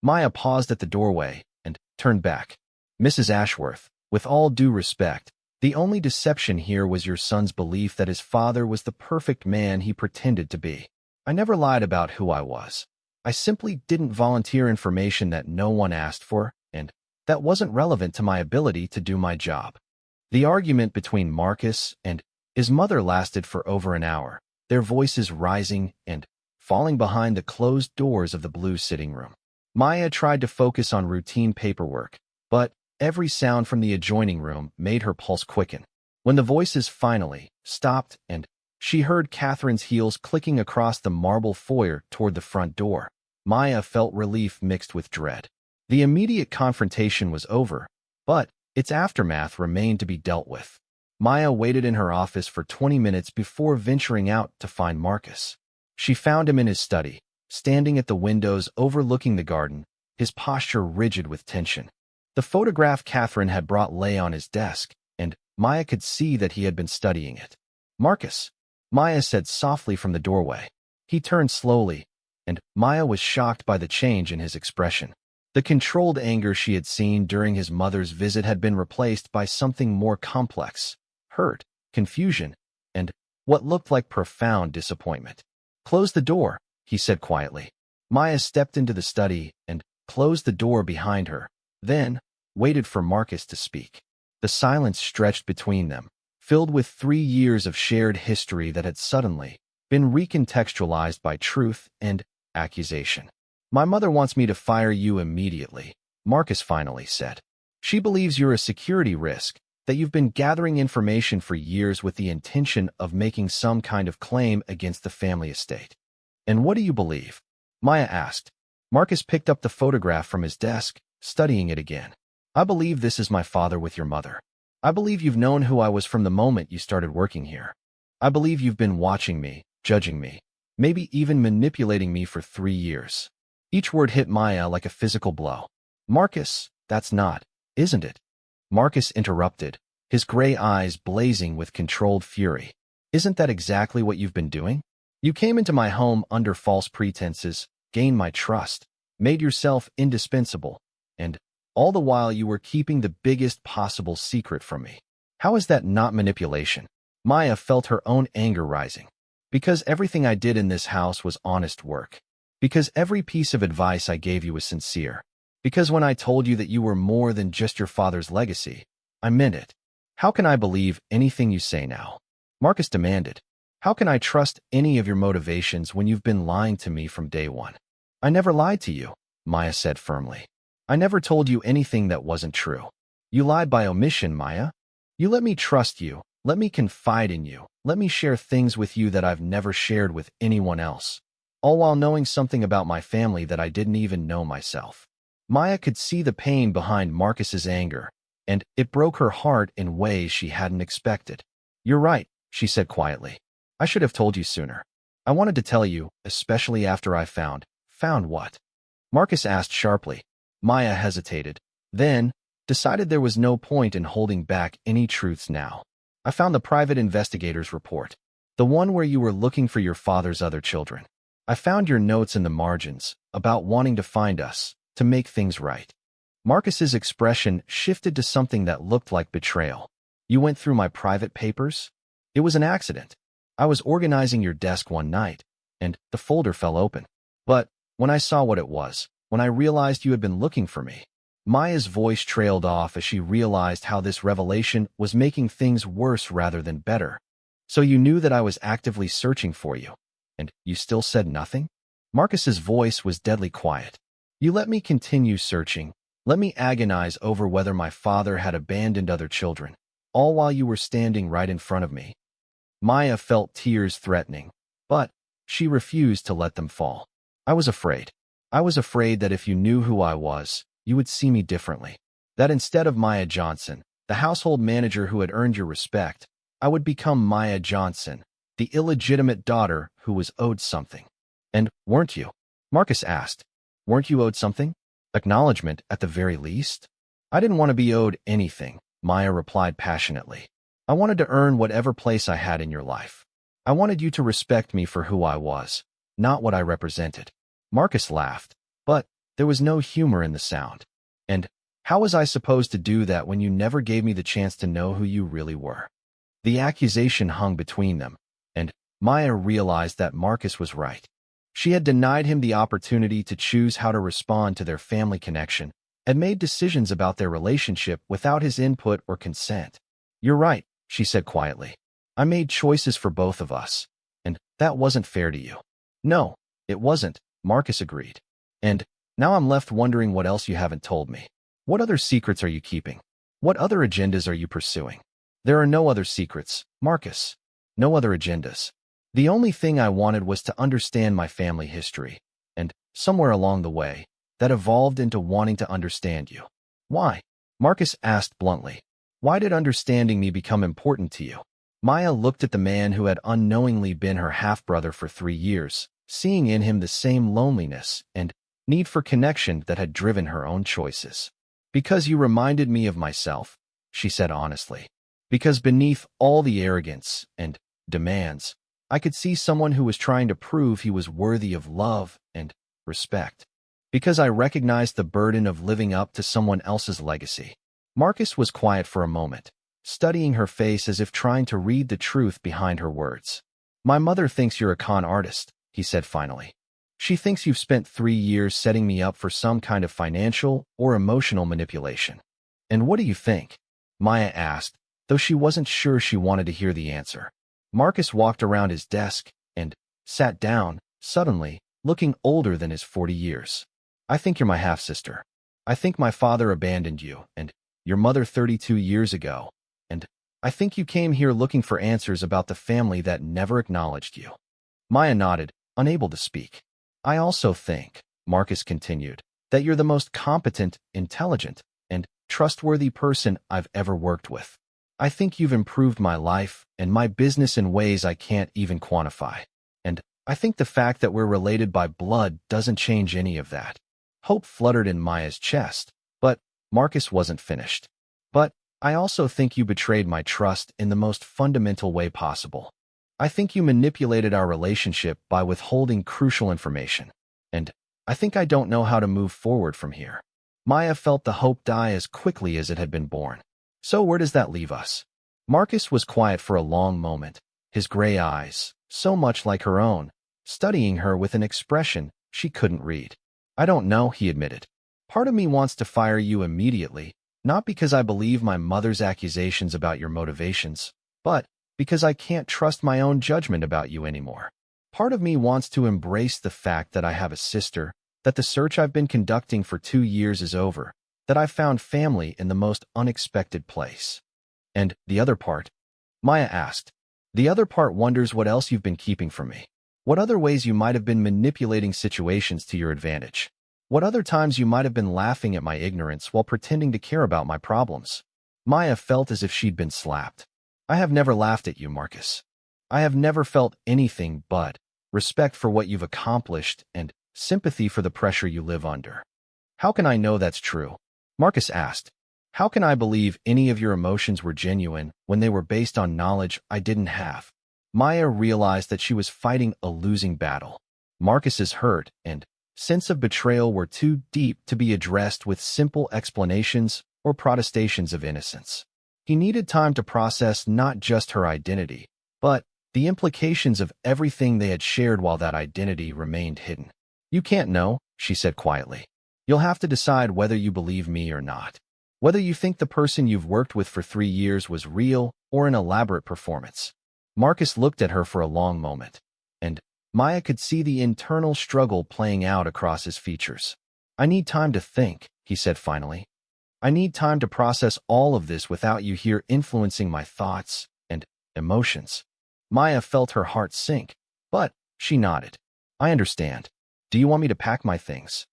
Maya paused at the doorway and turned back. Mrs. Ashworth, with all due respect, the only deception here was your son's belief that his father was the perfect man he pretended to be. I never lied about who I was. I simply didn't volunteer information that no one asked for, and that wasn't relevant to my ability to do my job. The argument between Marcus and his mother lasted for over an hour, their voices rising and falling behind the closed doors of the blue sitting room. Maya tried to focus on routine paperwork, but every sound from the adjoining room made her pulse quicken. When the voices finally stopped and she heard Catherine's heels clicking across the marble foyer toward the front door, Maya felt relief mixed with dread. The immediate confrontation was over, but its aftermath remained to be dealt with. Maya waited in her office for 20 minutes before venturing out to find Marcus. She found him in his study, standing at the windows overlooking the garden, his posture rigid with tension. The photograph Catherine had brought lay on his desk, and Maya could see that he had been studying it. Marcus, Maya said softly from the doorway. He turned slowly, and Maya was shocked by the change in his expression. The controlled anger she had seen during his mother's visit had been replaced by something more complex: hurt, confusion, and what looked like profound disappointment. Close the door, he said quietly. Maya stepped into the study and closed the door behind her, then waited for Marcus to speak. The silence stretched between them, filled with 3 years of shared history that had suddenly been recontextualized by truth and accusation. My mother wants me to fire you immediately, Marcus finally said. She believes you're a security risk, that you've been gathering information for years with the intention of making some kind of claim against the family estate. And what do you believe? Maya asked. Marcus picked up the photograph from his desk, studying it again. I believe this is my father with your mother. I believe you've known who I was from the moment you started working here. I believe you've been watching me, judging me, maybe even manipulating me for 3 years. Each word hit Maya like a physical blow. Marcus, that's not, isn't it? Marcus interrupted, his gray eyes blazing with controlled fury. Isn't that exactly what you've been doing? You came into my home under false pretenses, gained my trust, made yourself indispensable, and all the while you were keeping the biggest possible secret from me. How is that not manipulation? Maya felt her own anger rising. Because everything I did in this house was honest work. Because every piece of advice I gave you was sincere. Because when I told you that you were more than just your father's legacy, I meant it. How can I believe anything you say now? Marcus demanded. How can I trust any of your motivations when you've been lying to me from day one? I never lied to you, Maya said firmly. I never told you anything that wasn't true. You lied by omission, Maya. You let me trust you, let me confide in you, let me share things with you that I've never shared with anyone else, all while knowing something about my family that I didn't even know myself. Maya could see the pain behind Marcus's anger, and it broke her heart in ways she hadn't expected. You're right, she said quietly. I should have told you sooner. I wanted to tell you, especially after I found what? Marcus asked sharply. Maya hesitated, then decided there was no point in holding back any truths now. I found the private investigator's report, the one where you were looking for your father's other children. I found your notes in the margins about wanting to find us, to make things right. Marcus's expression shifted to something that looked like betrayal. You went through my private papers? It was an accident. I was organizing your desk one night, and the folder fell open. But when I saw what it was, when I realized you had been looking for me." Maya's voice trailed off as she realized how this revelation was making things worse rather than better. "So you knew that I was actively searching for you, and you still said nothing?" Marcus's voice was deadly quiet. "You let me continue searching, let me agonize over whether my father had abandoned other children, all while you were standing right in front of me." Maya felt tears threatening, but she refused to let them fall. "I was afraid. I was afraid that if you knew who I was, you would see me differently. That instead of Maya Johnson, the household manager who had earned your respect, I would become Maya Johnson, the illegitimate daughter who was owed something." "And weren't you?" Marcus asked. "Weren't you owed something? Acknowledgement at the very least?" "I didn't want to be owed anything," Maya replied passionately. "I wanted to earn whatever place I had in your life. I wanted you to respect me for who I was, not what I represented." Marcus laughed, but there was no humor in the sound. "And how was I supposed to do that when you never gave me the chance to know who you really were?" The accusation hung between them, and Maya realized that Marcus was right. She had denied him the opportunity to choose how to respond to their family connection and made decisions about their relationship without his input or consent. "You're right," she said quietly. "I made choices for both of us, and that wasn't fair to you." "No, it wasn't," Marcus agreed. "And now I'm left wondering what else you haven't told me. What other secrets are you keeping? What other agendas are you pursuing?" "There are no other secrets, Marcus. No other agendas. The only thing I wanted was to understand my family history, and somewhere along the way, that evolved into wanting to understand you." "Why?" Marcus asked bluntly. "Why did understanding me become important to you?" Maya looked at the man who had unknowingly been her half-brother for 3 years, seeing in him the same loneliness and need for connection that had driven her own choices. "Because you reminded me of myself," she said honestly. "Because beneath all the arrogance and demands, I could see someone who was trying to prove he was worthy of love and respect. Because I recognized the burden of living up to someone else's legacy." Marcus was quiet for a moment, studying her face as if trying to read the truth behind her words. "My mother thinks you're a con artist," he said finally. "She thinks you've spent 3 years setting me up for some kind of financial or emotional manipulation." "And what do you think?" Maya asked, though she wasn't sure she wanted to hear the answer. Marcus walked around his desk and sat down, suddenly, looking older than his 40 years. "I think you're my half-sister. I think my father abandoned you, and your mother 32 years ago, and I think you came here looking for answers about the family that never acknowledged you." Maya nodded, unable to speak. "I also think," Marcus continued, "that you're the most competent, intelligent, and trustworthy person I've ever worked with. I think you've improved my life and my business in ways I can't even quantify. And I think the fact that we're related by blood doesn't change any of that." Hope fluttered in Maya's chest, but Marcus wasn't finished. "But I also think you betrayed my trust in the most fundamental way possible. I think you manipulated our relationship by withholding crucial information. And I think I don't know how to move forward from here." Maya felt the hope die as quickly as it had been born. "So where does that leave us?" Marcus was quiet for a long moment, his gray eyes, so much like her own, studying her with an expression she couldn't read. "I don't know," he admitted. "Part of me wants to fire you immediately, not because I believe my mother's accusations about your motivations, but because I can't trust my own judgment about you anymore. Part of me wants to embrace the fact that I have a sister, that the search I've been conducting for 2 years is over, that I've found family in the most unexpected place." "And the other part?" Maya asked. "The other part wonders what else you've been keeping from me. What other ways you might have been manipulating situations to your advantage. What other times you might have been laughing at my ignorance while pretending to care about my problems." Maya felt as if she'd been slapped. "I have never laughed at you, Marcus. I have never felt anything but respect for what you've accomplished and sympathy for the pressure you live under." "How can I know that's true?" Marcus asked. "How can I believe any of your emotions were genuine when they were based on knowledge I didn't have?" Maya realized that she was fighting a losing battle. Marcus's hurt and sense of betrayal were too deep to be addressed with simple explanations or protestations of innocence. He needed time to process not just her identity, but the implications of everything they had shared while that identity remained hidden. "You can't know," she said quietly. You'll have to decide whether you believe me or not. Whether you think the person you've worked with for 3 years was real or an elaborate performance. Marcus looked at her for a long moment, and Maya could see the internal struggle playing out across his features. I need time to think, he said finally. I need time to process all of this without you here influencing my thoughts and emotions. Maya felt her heart sink, but she nodded. I understand. Do you want me to pack my things?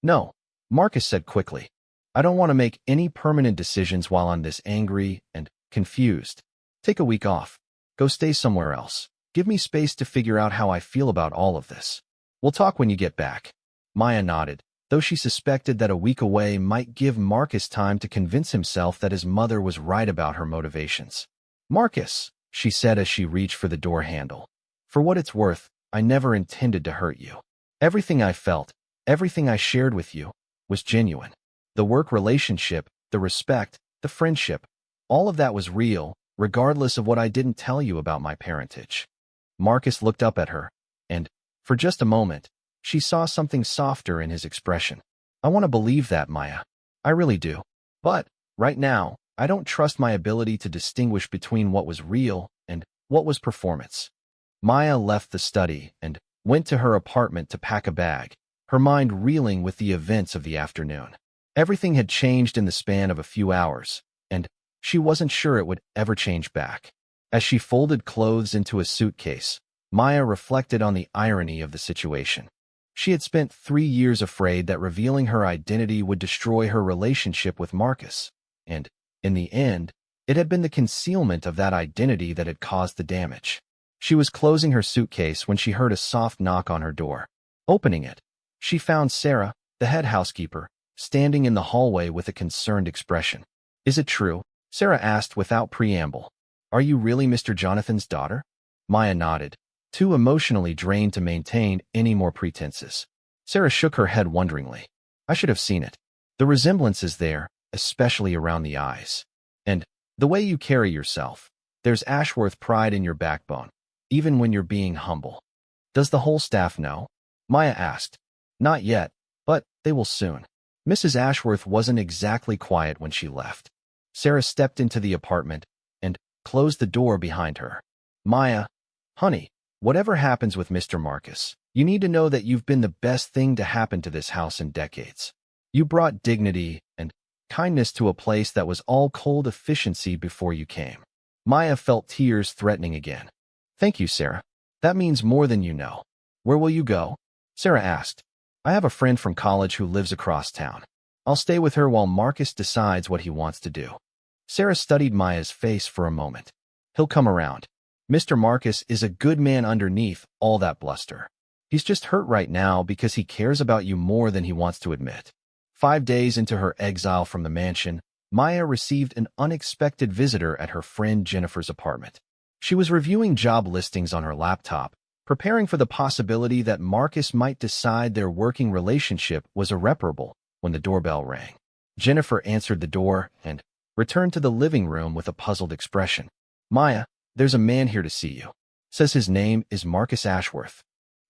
No, Marcus said quickly. I don't want to make any permanent decisions while I'm this angry and confused. Take a week off. Go stay somewhere else. Give me space to figure out how I feel about all of this. We'll talk when you get back. Maya nodded, though she suspected that a week away might give Marcus time to convince himself that his mother was right about her motivations. Marcus, she said as she reached for the door handle. For what it's worth, I never intended to hurt you. Everything I felt, everything I shared with you, was genuine. The work relationship, the respect, the friendship, all of that was real, regardless of what I didn't tell you about my parentage. Marcus looked up at her, and, for just a moment, she saw something softer in his expression. I want to believe that, Maya. I really do. But, right now, I don't trust my ability to distinguish between what was real and what was performance. Maya left the study and went to her apartment to pack a bag, her mind reeling with the events of the afternoon. Everything had changed in the span of a few hours, and she wasn't sure it would ever change back. As she folded clothes into a suitcase, Maya reflected on the irony of the situation. She had spent 3 years afraid that revealing her identity would destroy her relationship with Marcus, and, in the end, it had been the concealment of that identity that had caused the damage. She was closing her suitcase when she heard a soft knock on her door. Opening it, she found Sarah, the head housekeeper, standing in the hallway with a concerned expression. Is it true? Sarah asked without preamble. Are you really Mr. Jonathan's daughter? Maya nodded, too emotionally drained to maintain any more pretenses. Sarah shook her head wonderingly. I should have seen it. The resemblance is there, especially around the eyes. And the way you carry yourself. There's Ashworth pride in your backbone, even when you're being humble. Does the whole staff know? Maya asked. Not yet, but they will soon. Mrs. Ashworth wasn't exactly quiet when she left. Sarah stepped into the apartment and closed the door behind her. Maya, honey, whatever happens with Mr. Marcus, you need to know that you've been the best thing to happen to this house in decades. You brought dignity and kindness to a place that was all cold efficiency before you came. Maya felt tears threatening again. Thank you, Sarah. That means more than you know. Where will you go? Sarah asked. I have a friend from college who lives across town. I'll stay with her while Marcus decides what he wants to do. Sarah studied Maya's face for a moment. He'll come around. Mr. Marcus is a good man underneath all that bluster. He's just hurt right now because he cares about you more than he wants to admit. 5 days into her exile from the mansion, Maya received an unexpected visitor at her friend Jennifer's apartment. She was reviewing job listings on her laptop, preparing for the possibility that Marcus might decide their working relationship was irreparable when the doorbell rang. Jennifer answered the door and returned to the living room with a puzzled expression. Maya, there's a man here to see you. Says his name is Marcus Ashworth.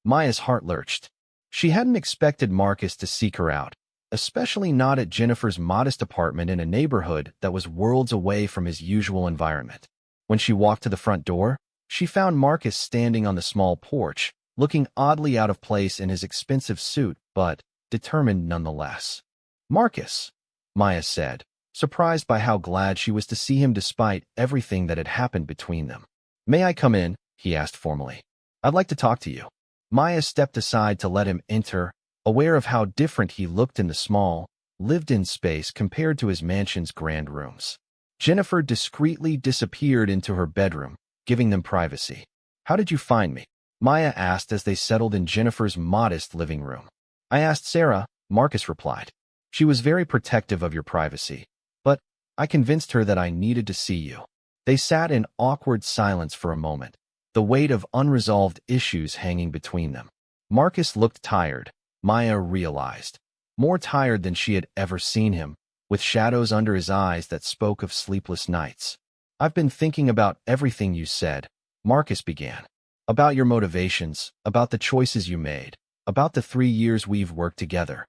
Maya's heart lurched. She hadn't expected Marcus to seek her out, especially not at Jennifer's modest apartment in a neighborhood that was worlds away from his usual environment. When she walked to the front door, she found Marcus standing on the small porch, looking oddly out of place in his expensive suit, but determined nonetheless. Marcus, Maya said, surprised by how glad she was to see him despite everything that had happened between them. May I come in? He asked formally. I'd like to talk to you. Maya stepped aside to let him enter, aware of how different he looked in the small, lived-in space compared to his mansion's grand rooms. Jennifer discreetly disappeared into her bedroom, giving them privacy. How did you find me? Maya asked as they settled in Jennifer's modest living room. I asked Sarah, Marcus replied. She was very protective of your privacy, but I convinced her that I needed to see you. They sat in awkward silence for a moment, the weight of unresolved issues hanging between them. Marcus looked tired, Maya realized, more tired than she had ever seen him, with shadows under his eyes that spoke of sleepless nights. I've been thinking about everything you said, Marcus began. About your motivations, about the choices you made, about the 3 years we've worked together.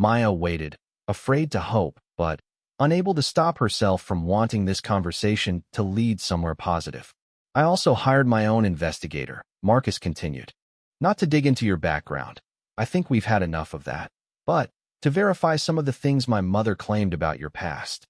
Maya waited, afraid to hope, but unable to stop herself from wanting this conversation to lead somewhere positive. I also hired my own investigator, Marcus continued. Not to dig into your background. I think we've had enough of that. But to verify some of the things my mother claimed about your past.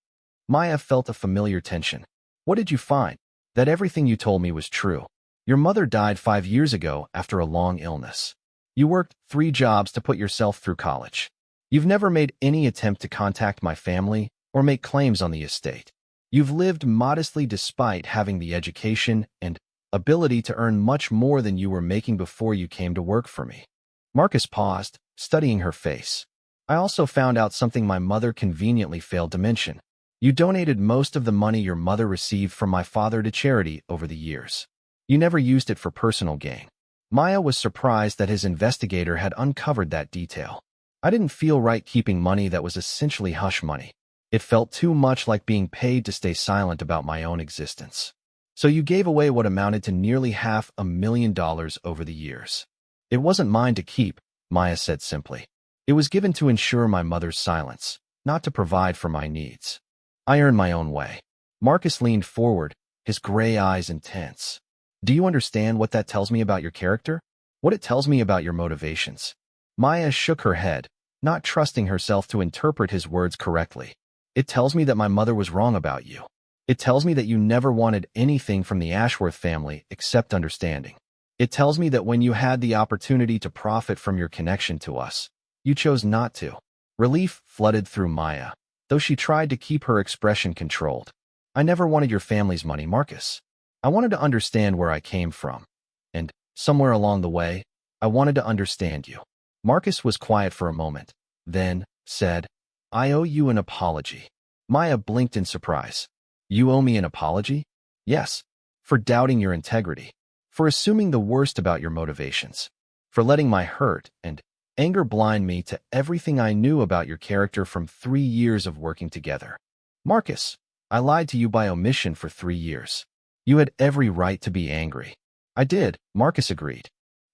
Maya felt a familiar tension. What did you find? That everything you told me was true. Your mother died 5 years ago after a long illness. You worked 3 jobs to put yourself through college. You've never made any attempt to contact my family or make claims on the estate. You've lived modestly despite having the education and ability to earn much more than you were making before you came to work for me. Marcus paused, studying her face. I also found out something my mother conveniently failed to mention. You donated most of the money your mother received from my father to charity over the years. You never used it for personal gain. Maya was surprised that his investigator had uncovered that detail. I didn't feel right keeping money that was essentially hush money. It felt too much like being paid to stay silent about my own existence. So you gave away what amounted to nearly $500,000 over the years. It wasn't mine to keep, Maya said simply. It was given to ensure my mother's silence, not to provide for my needs. I earned my own way. Marcus leaned forward, his gray eyes intense. Do you understand what that tells me about your character? What it tells me about your motivations? Maya shook her head, not trusting herself to interpret his words correctly. It tells me that my mother was wrong about you. It tells me that you never wanted anything from the Ashworth family except understanding. It tells me that when you had the opportunity to profit from your connection to us, you chose not to. Relief flooded through Maya, though she tried to keep her expression controlled. I never wanted your family's money, Marcus. I wanted to understand where I came from. And, somewhere along the way, I wanted to understand you. Marcus was quiet for a moment, then said, I owe you an apology. Maya blinked in surprise. You owe me an apology? Yes. For doubting your integrity. For assuming the worst about your motivations. For letting my hurt and anger blind me to everything I knew about your character from 3 years of working together. Marcus, I lied to you by omission for 3 years. You had every right to be angry. I did, Marcus agreed.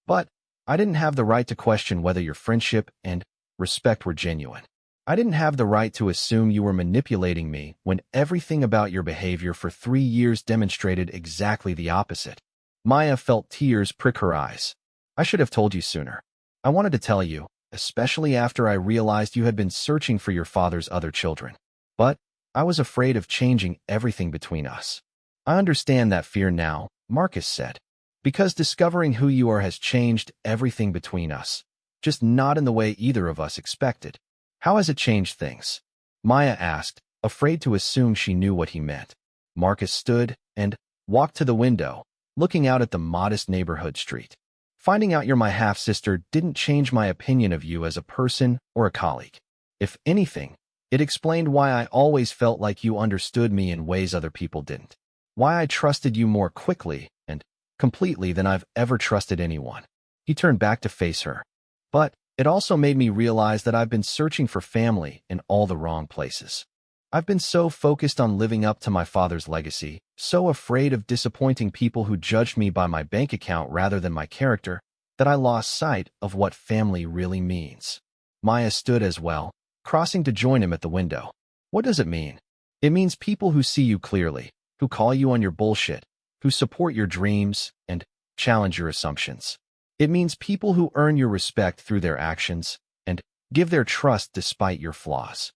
But I didn't have the right to question whether your friendship and respect were genuine. I didn't have the right to assume you were manipulating me when everything about your behavior for 3 years demonstrated exactly the opposite. Maya felt tears prick her eyes. I should have told you sooner. I wanted to tell you, especially after I realized you had been searching for your father's other children. But I was afraid of changing everything between us. I understand that fear now, Marcus said. Because discovering who you are has changed everything between us, just not in the way either of us expected. How has it changed things? Maya asked, afraid to assume she knew what he meant. Marcus stood and walked to the window, looking out at the modest neighborhood street. Finding out you're my half-sister didn't change my opinion of you as a person or a colleague. If anything, it explained why I always felt like you understood me in ways other people didn't. Why I trusted you more quickly and completely than I've ever trusted anyone. He turned back to face her. But it also made me realize that I've been searching for family in all the wrong places. I've been so focused on living up to my father's legacy, so afraid of disappointing people who judged me by my bank account rather than my character, that I lost sight of what family really means. Maya stood as well, crossing to join him at the window. What does it mean? It means people who see you clearly, who call you on your bullshit, who support your dreams and challenge your assumptions. It means people who earn your respect through their actions and give their trust despite your flaws.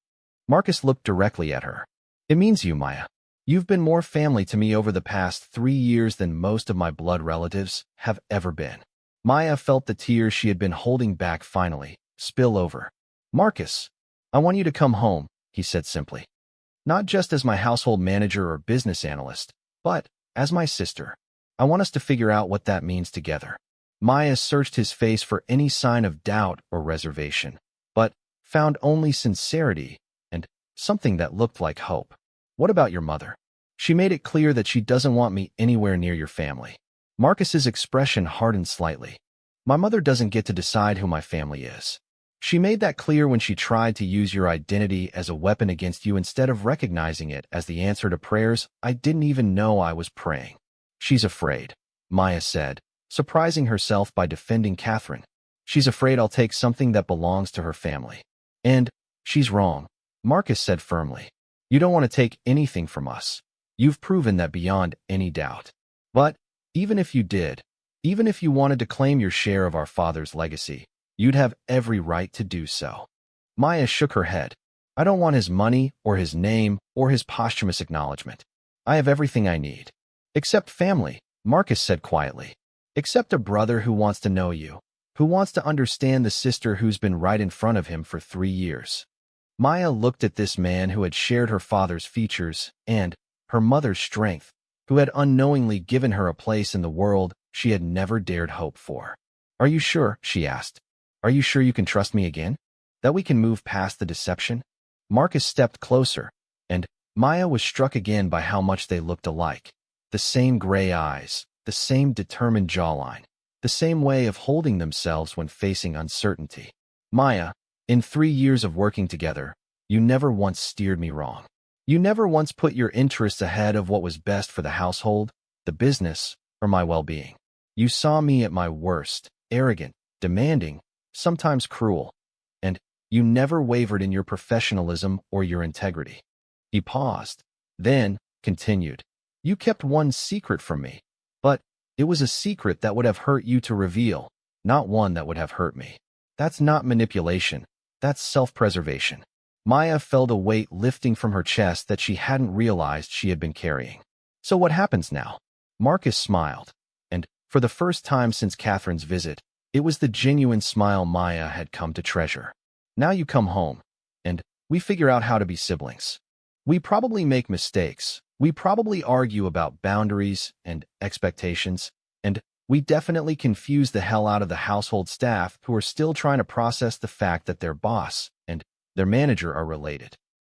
Marcus looked directly at her. It means you, Maya. You've been more family to me over the past 3 years than most of my blood relatives have ever been. Maya felt the tears she had been holding back finally spill over. Marcus, I want you to come home, he said simply. Not just as my household manager or business analyst, but as my sister. I want us to figure out what that means together. Maya searched his face for any sign of doubt or reservation, but found only sincerity and something that looked like hope. What about your mother? She made it clear that she doesn't want me anywhere near your family. Marcus's expression hardened slightly. My mother doesn't get to decide who my family is. She made that clear when she tried to use your identity as a weapon against you instead of recognizing it as the answer to prayers I didn't even know I was praying. She's afraid, Maya said, surprising herself by defending Catherine. She's afraid I'll take something that belongs to her family. And she's wrong, Marcus said firmly. You don't want to take anything from us. You've proven that beyond any doubt. But even if you did, even if you wanted to claim your share of our father's legacy, you'd have every right to do so. Maya shook her head. I don't want his money or his name or his posthumous acknowledgement. I have everything I need. Except family, Marcus said quietly. Except a brother who wants to know you, who wants to understand the sister who's been right in front of him for 3 years. Maya looked at this man who had shared her father's features and her mother's strength, who had unknowingly given her a place in the world she had never dared hope for. Are you sure, she asked. Are you sure you can trust me again? That we can move past the deception? Marcus stepped closer, and Maya was struck again by how much they looked alike. The same gray eyes, the same determined jawline, the same way of holding themselves when facing uncertainty. Maya, in 3 years of working together, you never once steered me wrong. You never once put your interests ahead of what was best for the household, the business, or my well-being. You saw me at my worst, arrogant, demanding, sometimes cruel, and you never wavered in your professionalism or your integrity. He paused, then continued. You kept one secret from me, but it was a secret that would have hurt you to reveal, not one that would have hurt me. That's not manipulation. That's self-preservation. Maya felt a weight lifting from her chest that she hadn't realized she had been carrying. So what happens now? Marcus smiled, and for the first time since Catherine's visit, it was the genuine smile Maya had come to treasure. Now you come home, and we figure out how to be siblings. We probably make mistakes. We probably argue about boundaries and expectations, and we definitely confuse the hell out of the household staff who are still trying to process the fact that their boss and their manager are related.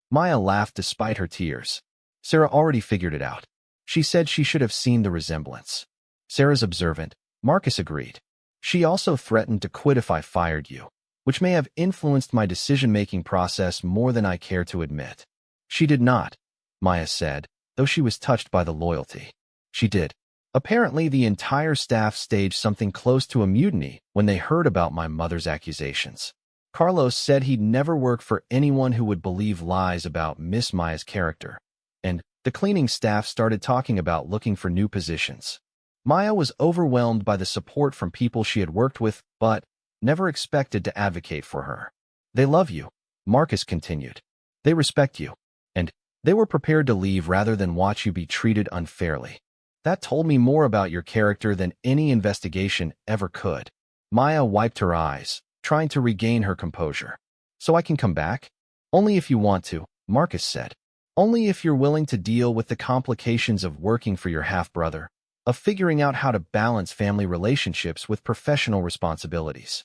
Maya laughed despite her tears. Sarah already figured it out. She said she should have seen the resemblance. Sarah's observant. Marcus agreed. She also threatened to quit if I fired you, which may have influenced my decision-making process more than I care to admit. She did not, Maya said, though she was touched by the loyalty. She did. Apparently, the entire staff staged something close to a mutiny when they heard about my mother's accusations. Carlos said he'd never work for anyone who would believe lies about Miss Maya's character, and the cleaning staff started talking about looking for new positions. Maya was overwhelmed by the support from people she had worked with, but never expected to advocate for her. They love you, Marcus continued. They respect you, and they were prepared to leave rather than watch you be treated unfairly. That told me more about your character than any investigation ever could. Maya wiped her eyes, trying to regain her composure. So I can come back? Only if you want to, Marcus said. Only if you're willing to deal with the complications of working for your half-brother, of figuring out how to balance family relationships with professional responsibilities.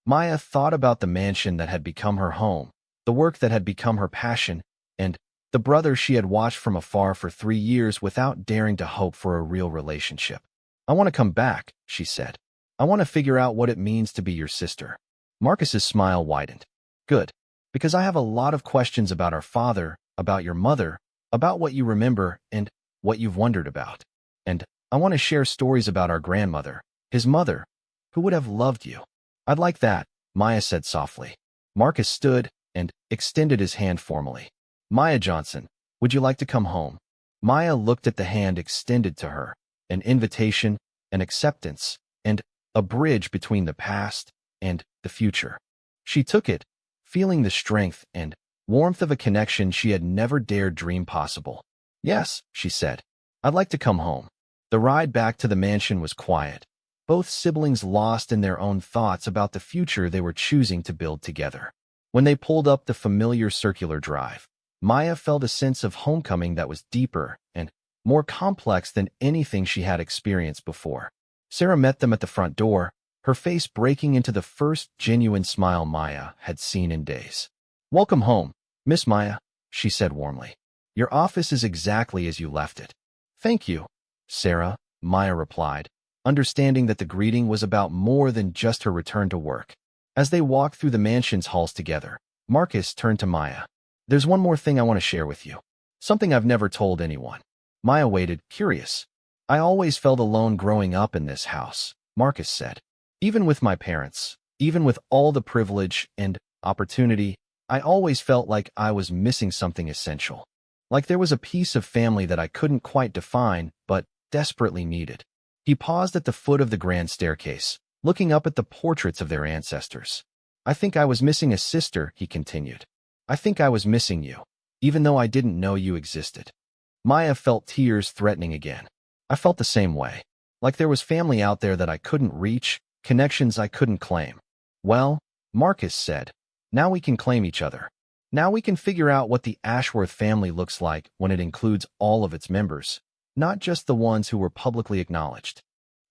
Maya thought about the mansion that had become her home, the work that had become her passion, and the brother she had watched from afar for 3 years without daring to hope for a real relationship. I want to come back, she said. I want to figure out what it means to be your sister. Marcus's smile widened. Good, because I have a lot of questions about our father, about your mother, about what you remember, and what you've wondered about. And I want to share stories about our grandmother, his mother, who would have loved you. I'd like that, Maya said softly. Marcus stood and extended his hand formally. Maya Johnson, would you like to come home? Maya looked at the hand extended to her, an invitation, an acceptance, and a bridge between the past and the future. She took it, feeling the strength and warmth of a connection she had never dared dream possible. Yes, she said. I'd like to come home. The ride back to the mansion was quiet, both siblings lost in their own thoughts about the future they were choosing to build together. When they pulled up the familiar circular drive, Maya felt a sense of homecoming that was deeper and more complex than anything she had experienced before. Sarah met them at the front door, her face breaking into the first genuine smile Maya had seen in days. Welcome home, Miss Maya, she said warmly. Your office is exactly as you left it. Thank you, Sarah, Maya replied, understanding that the greeting was about more than just her return to work. As they walked through the mansion's halls together, Marcus turned to Maya. There's one more thing I want to share with you. Something I've never told anyone. Maya waited, curious. I always felt alone growing up in this house, Marcus said. Even with my parents, even with all the privilege and opportunity, I always felt like I was missing something essential. Like there was a piece of family that I couldn't quite define, but desperately needed. He paused at the foot of the grand staircase, looking up at the portraits of their ancestors. I think I was missing a sister, he continued. I think I was missing you, even though I didn't know you existed. Maya felt tears threatening again. I felt the same way. Like there was family out there that I couldn't reach, connections I couldn't claim. Well, Marcus said, now we can claim each other. Now we can figure out what the Ashworth family looks like when it includes all of its members, not just the ones who were publicly acknowledged.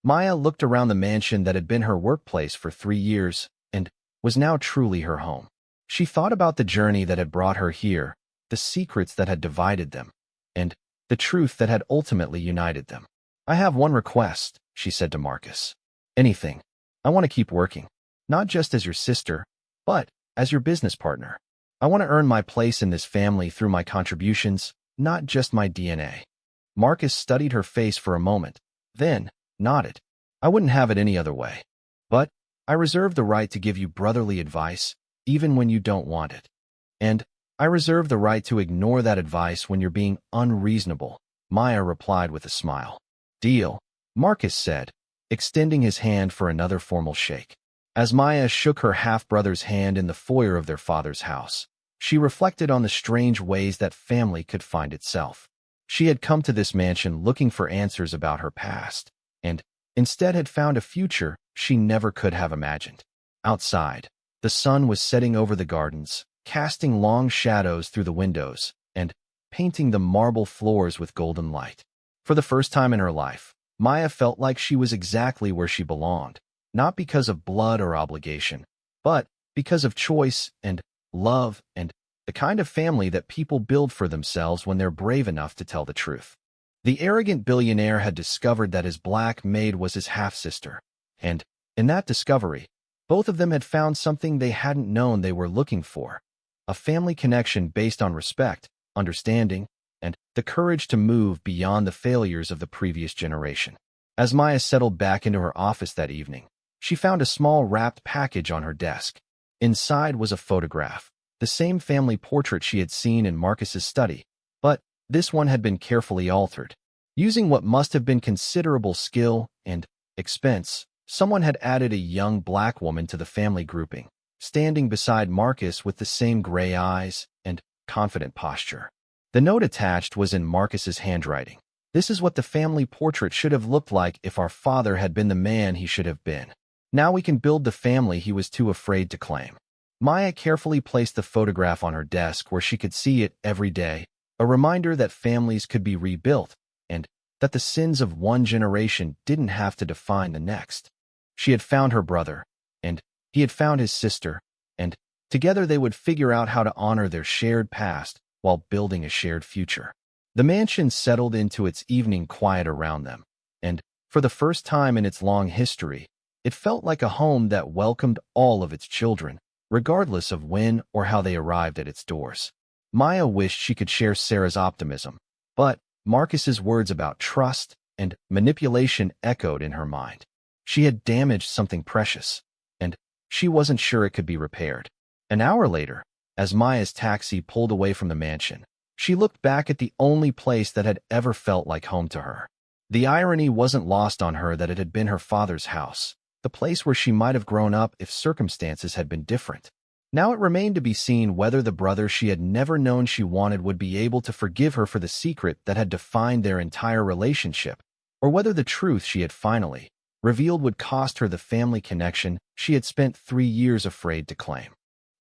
Maya looked around the mansion that had been her workplace for 3 years and was now truly her home. She thought about the journey that had brought her here, the secrets that had divided them, and the truth that had ultimately united them. I have one request, she said to Marcus. Anything. I want to keep working, not just as your sister, but as your business partner. I want to earn my place in this family through my contributions, not just my DNA. Marcus studied her face for a moment, then nodded. I wouldn't have it any other way. But I reserve the right to give you brotherly advice, even when you don't want it. And I reserve the right to ignore that advice when you're being unreasonable, Maya replied with a smile. Deal, Marcus said, extending his hand for another formal shake. As Maya shook her half-brother's hand in the foyer of their father's house, she reflected on the strange ways that family could find itself. She had come to this mansion looking for answers about her past, and instead had found a future she never could have imagined. Outside, the sun was setting over the gardens, casting long shadows through the windows, and painting the marble floors with golden light. For the first time in her life, Maya felt like she was exactly where she belonged, not because of blood or obligation, but because of choice and love and the kind of family that people build for themselves when they're brave enough to tell the truth. The arrogant billionaire had discovered that his black maid was his half-sister, and in that discovery, both of them had found something they hadn't known they were looking for, a family connection based on respect, understanding, and the courage to move beyond the failures of the previous generation. As Maya settled back into her office that evening, she found a small wrapped package on her desk. Inside was a photograph, the same family portrait she had seen in Marcus's study, but this one had been carefully altered. Using what must have been considerable skill and expense, someone had added a young black woman to the family grouping, standing beside Marcus with the same gray eyes and confident posture. The note attached was in Marcus's handwriting. This is what the family portrait should have looked like if our father had been the man he should have been. Now we can build the family he was too afraid to claim. Maya carefully placed the photograph on her desk where she could see it every day, a reminder that families could be rebuilt and that the sins of one generation didn't have to define the next. She had found her brother, and he had found his sister, and together they would figure out how to honor their shared past while building a shared future. The mansion settled into its evening quiet around them, and for the first time in its long history, it felt like a home that welcomed all of its children, regardless of when or how they arrived at its doors. Maya wished she could share Sarah's optimism, but Marcus's words about trust and manipulation echoed in her mind. She had damaged something precious, and she wasn't sure it could be repaired. An hour later, as Maya's taxi pulled away from the mansion, she looked back at the only place that had ever felt like home to her. The irony wasn't lost on her that it had been her father's house, the place where she might have grown up if circumstances had been different. Now it remained to be seen whether the brother she had never known she wanted would be able to forgive her for the secret that had defined their entire relationship, or whether the truth she had finally revealed would cost her the family connection she had spent 3 years afraid to claim.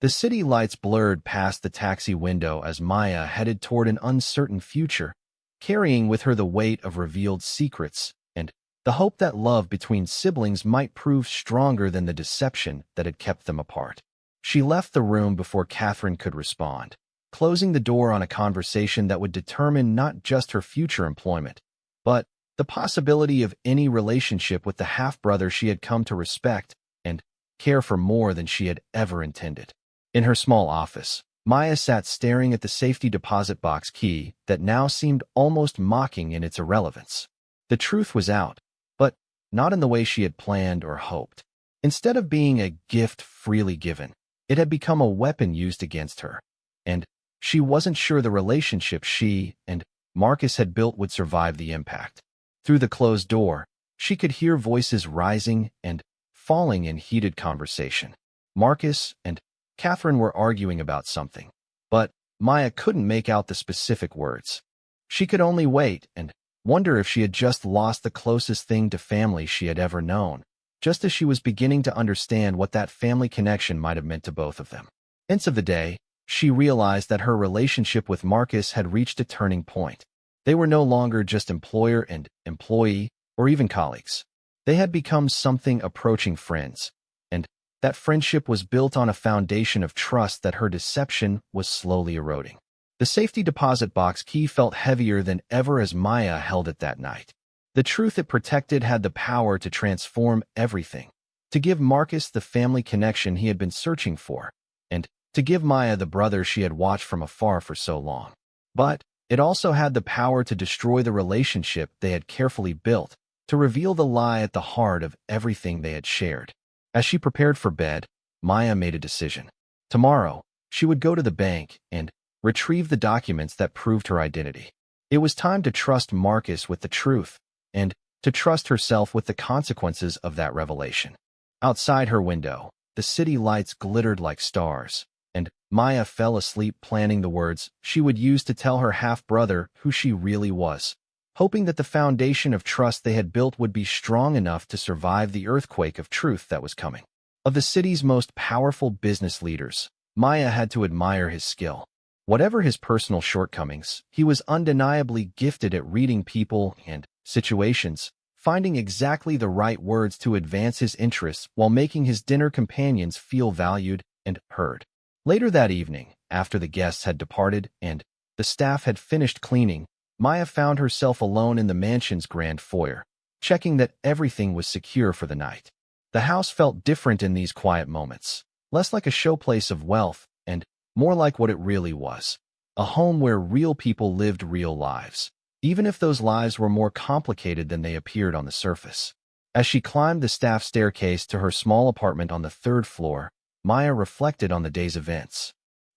The city lights blurred past the taxi window as Maya headed toward an uncertain future, carrying with her the weight of revealed secrets and the hope that love between siblings might prove stronger than the deception that had kept them apart. She left the room before Catherine could respond, closing the door on a conversation that would determine not just her future employment, but the possibility of any relationship with the half-brother she had come to respect and care for more than she had ever intended. In her small office, Maya sat staring at the safety deposit box key that now seemed almost mocking in its irrelevance. The truth was out, but not in the way she had planned or hoped. Instead of being a gift freely given, It had become a weapon used against her, and she wasn't sure the relationship she and Marcus had built would survive the impact. Through the closed door, she could hear voices rising and falling in heated conversation. Marcus and Catherine were arguing about something, but Maya couldn't make out the specific words. She could only wait and wonder if she had just lost the closest thing to family she had ever known, just as she was beginning to understand what that family connection might have meant to both of them. Hence of the day, she realized that her relationship with Marcus had reached a turning point. They were no longer just employer and employee, or even colleagues. They had become something approaching friends, and that friendship was built on a foundation of trust that her deception was slowly eroding. The safety deposit box key felt heavier than ever as Maya held it that night. The truth it protected had the power to transform everything, to give Marcus the family connection he had been searching for, and to give Maya the brother she had watched from afar for so long. But it also had the power to destroy the relationship they had carefully built, to reveal the lie at the heart of everything they had shared. As she prepared for bed, Maya made a decision. Tomorrow, she would go to the bank and retrieve the documents that proved her identity. It was time to trust Marcus with the truth, and to trust herself with the consequences of that revelation. Outside her window, the city lights glittered like stars, and Maya fell asleep planning the words she would use to tell her half-brother who she really was, hoping that the foundation of trust they had built would be strong enough to survive the earthquake of truth that was coming. Of the city's most powerful business leaders, Maya had to admire his skill. Whatever his personal shortcomings, he was undeniably gifted at reading people and situations, finding exactly the right words to advance his interests while making his dinner companions feel valued and heard. Later that evening, after the guests had departed and the staff had finished cleaning, Maya found herself alone in the mansion's grand foyer, checking that everything was secure for the night. The house felt different in these quiet moments, less like a showplace of wealth and more like what it really was, a home where real people lived real lives, even if those lives were more complicated than they appeared on the surface. As she climbed the staff staircase to her small apartment on the third floor, Maya reflected on the day's events.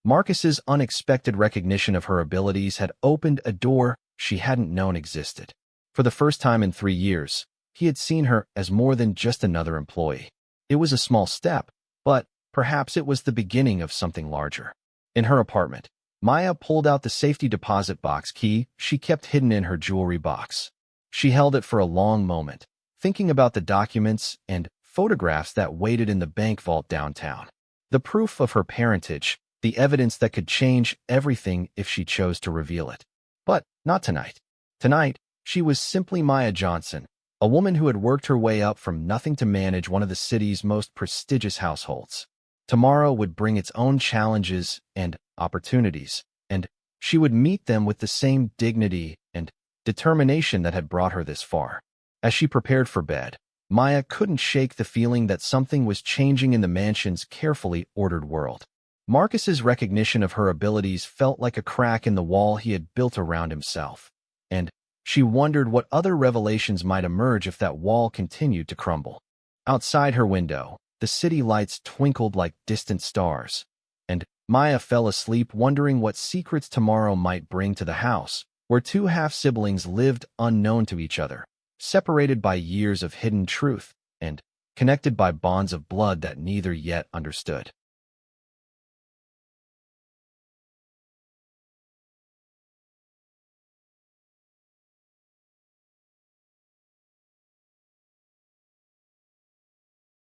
Marcus's unexpected recognition of her abilities had opened a door she hadn't known existed. For the first time in 3 years, he had seen her as more than just another employee. It was a small step, but perhaps it was the beginning of something larger. In her apartment, Maya pulled out the safety deposit box key she kept hidden in her jewelry box. She held it for a long moment, thinking about the documents and photographs that waited in the bank vault downtown. The proof of her parentage, the evidence that could change everything if she chose to reveal it. But not tonight. Tonight, she was simply Maya Johnson, a woman who had worked her way up from nothing to manage one of the city's most prestigious households. Tomorrow would bring its own challenges and opportunities, and she would meet them with the same dignity and determination that had brought her this far. As she prepared for bed, Maya couldn't shake the feeling that something was changing in the mansion's carefully ordered world. Marcus's recognition of her abilities felt like a crack in the wall he had built around himself, and she wondered what other revelations might emerge if that wall continued to crumble. Outside her window, the city lights twinkled like distant stars, and Maya fell asleep wondering what secrets tomorrow might bring to the house, where two half-siblings lived unknown to each other, separated by years of hidden truth, and connected by bonds of blood that neither yet understood.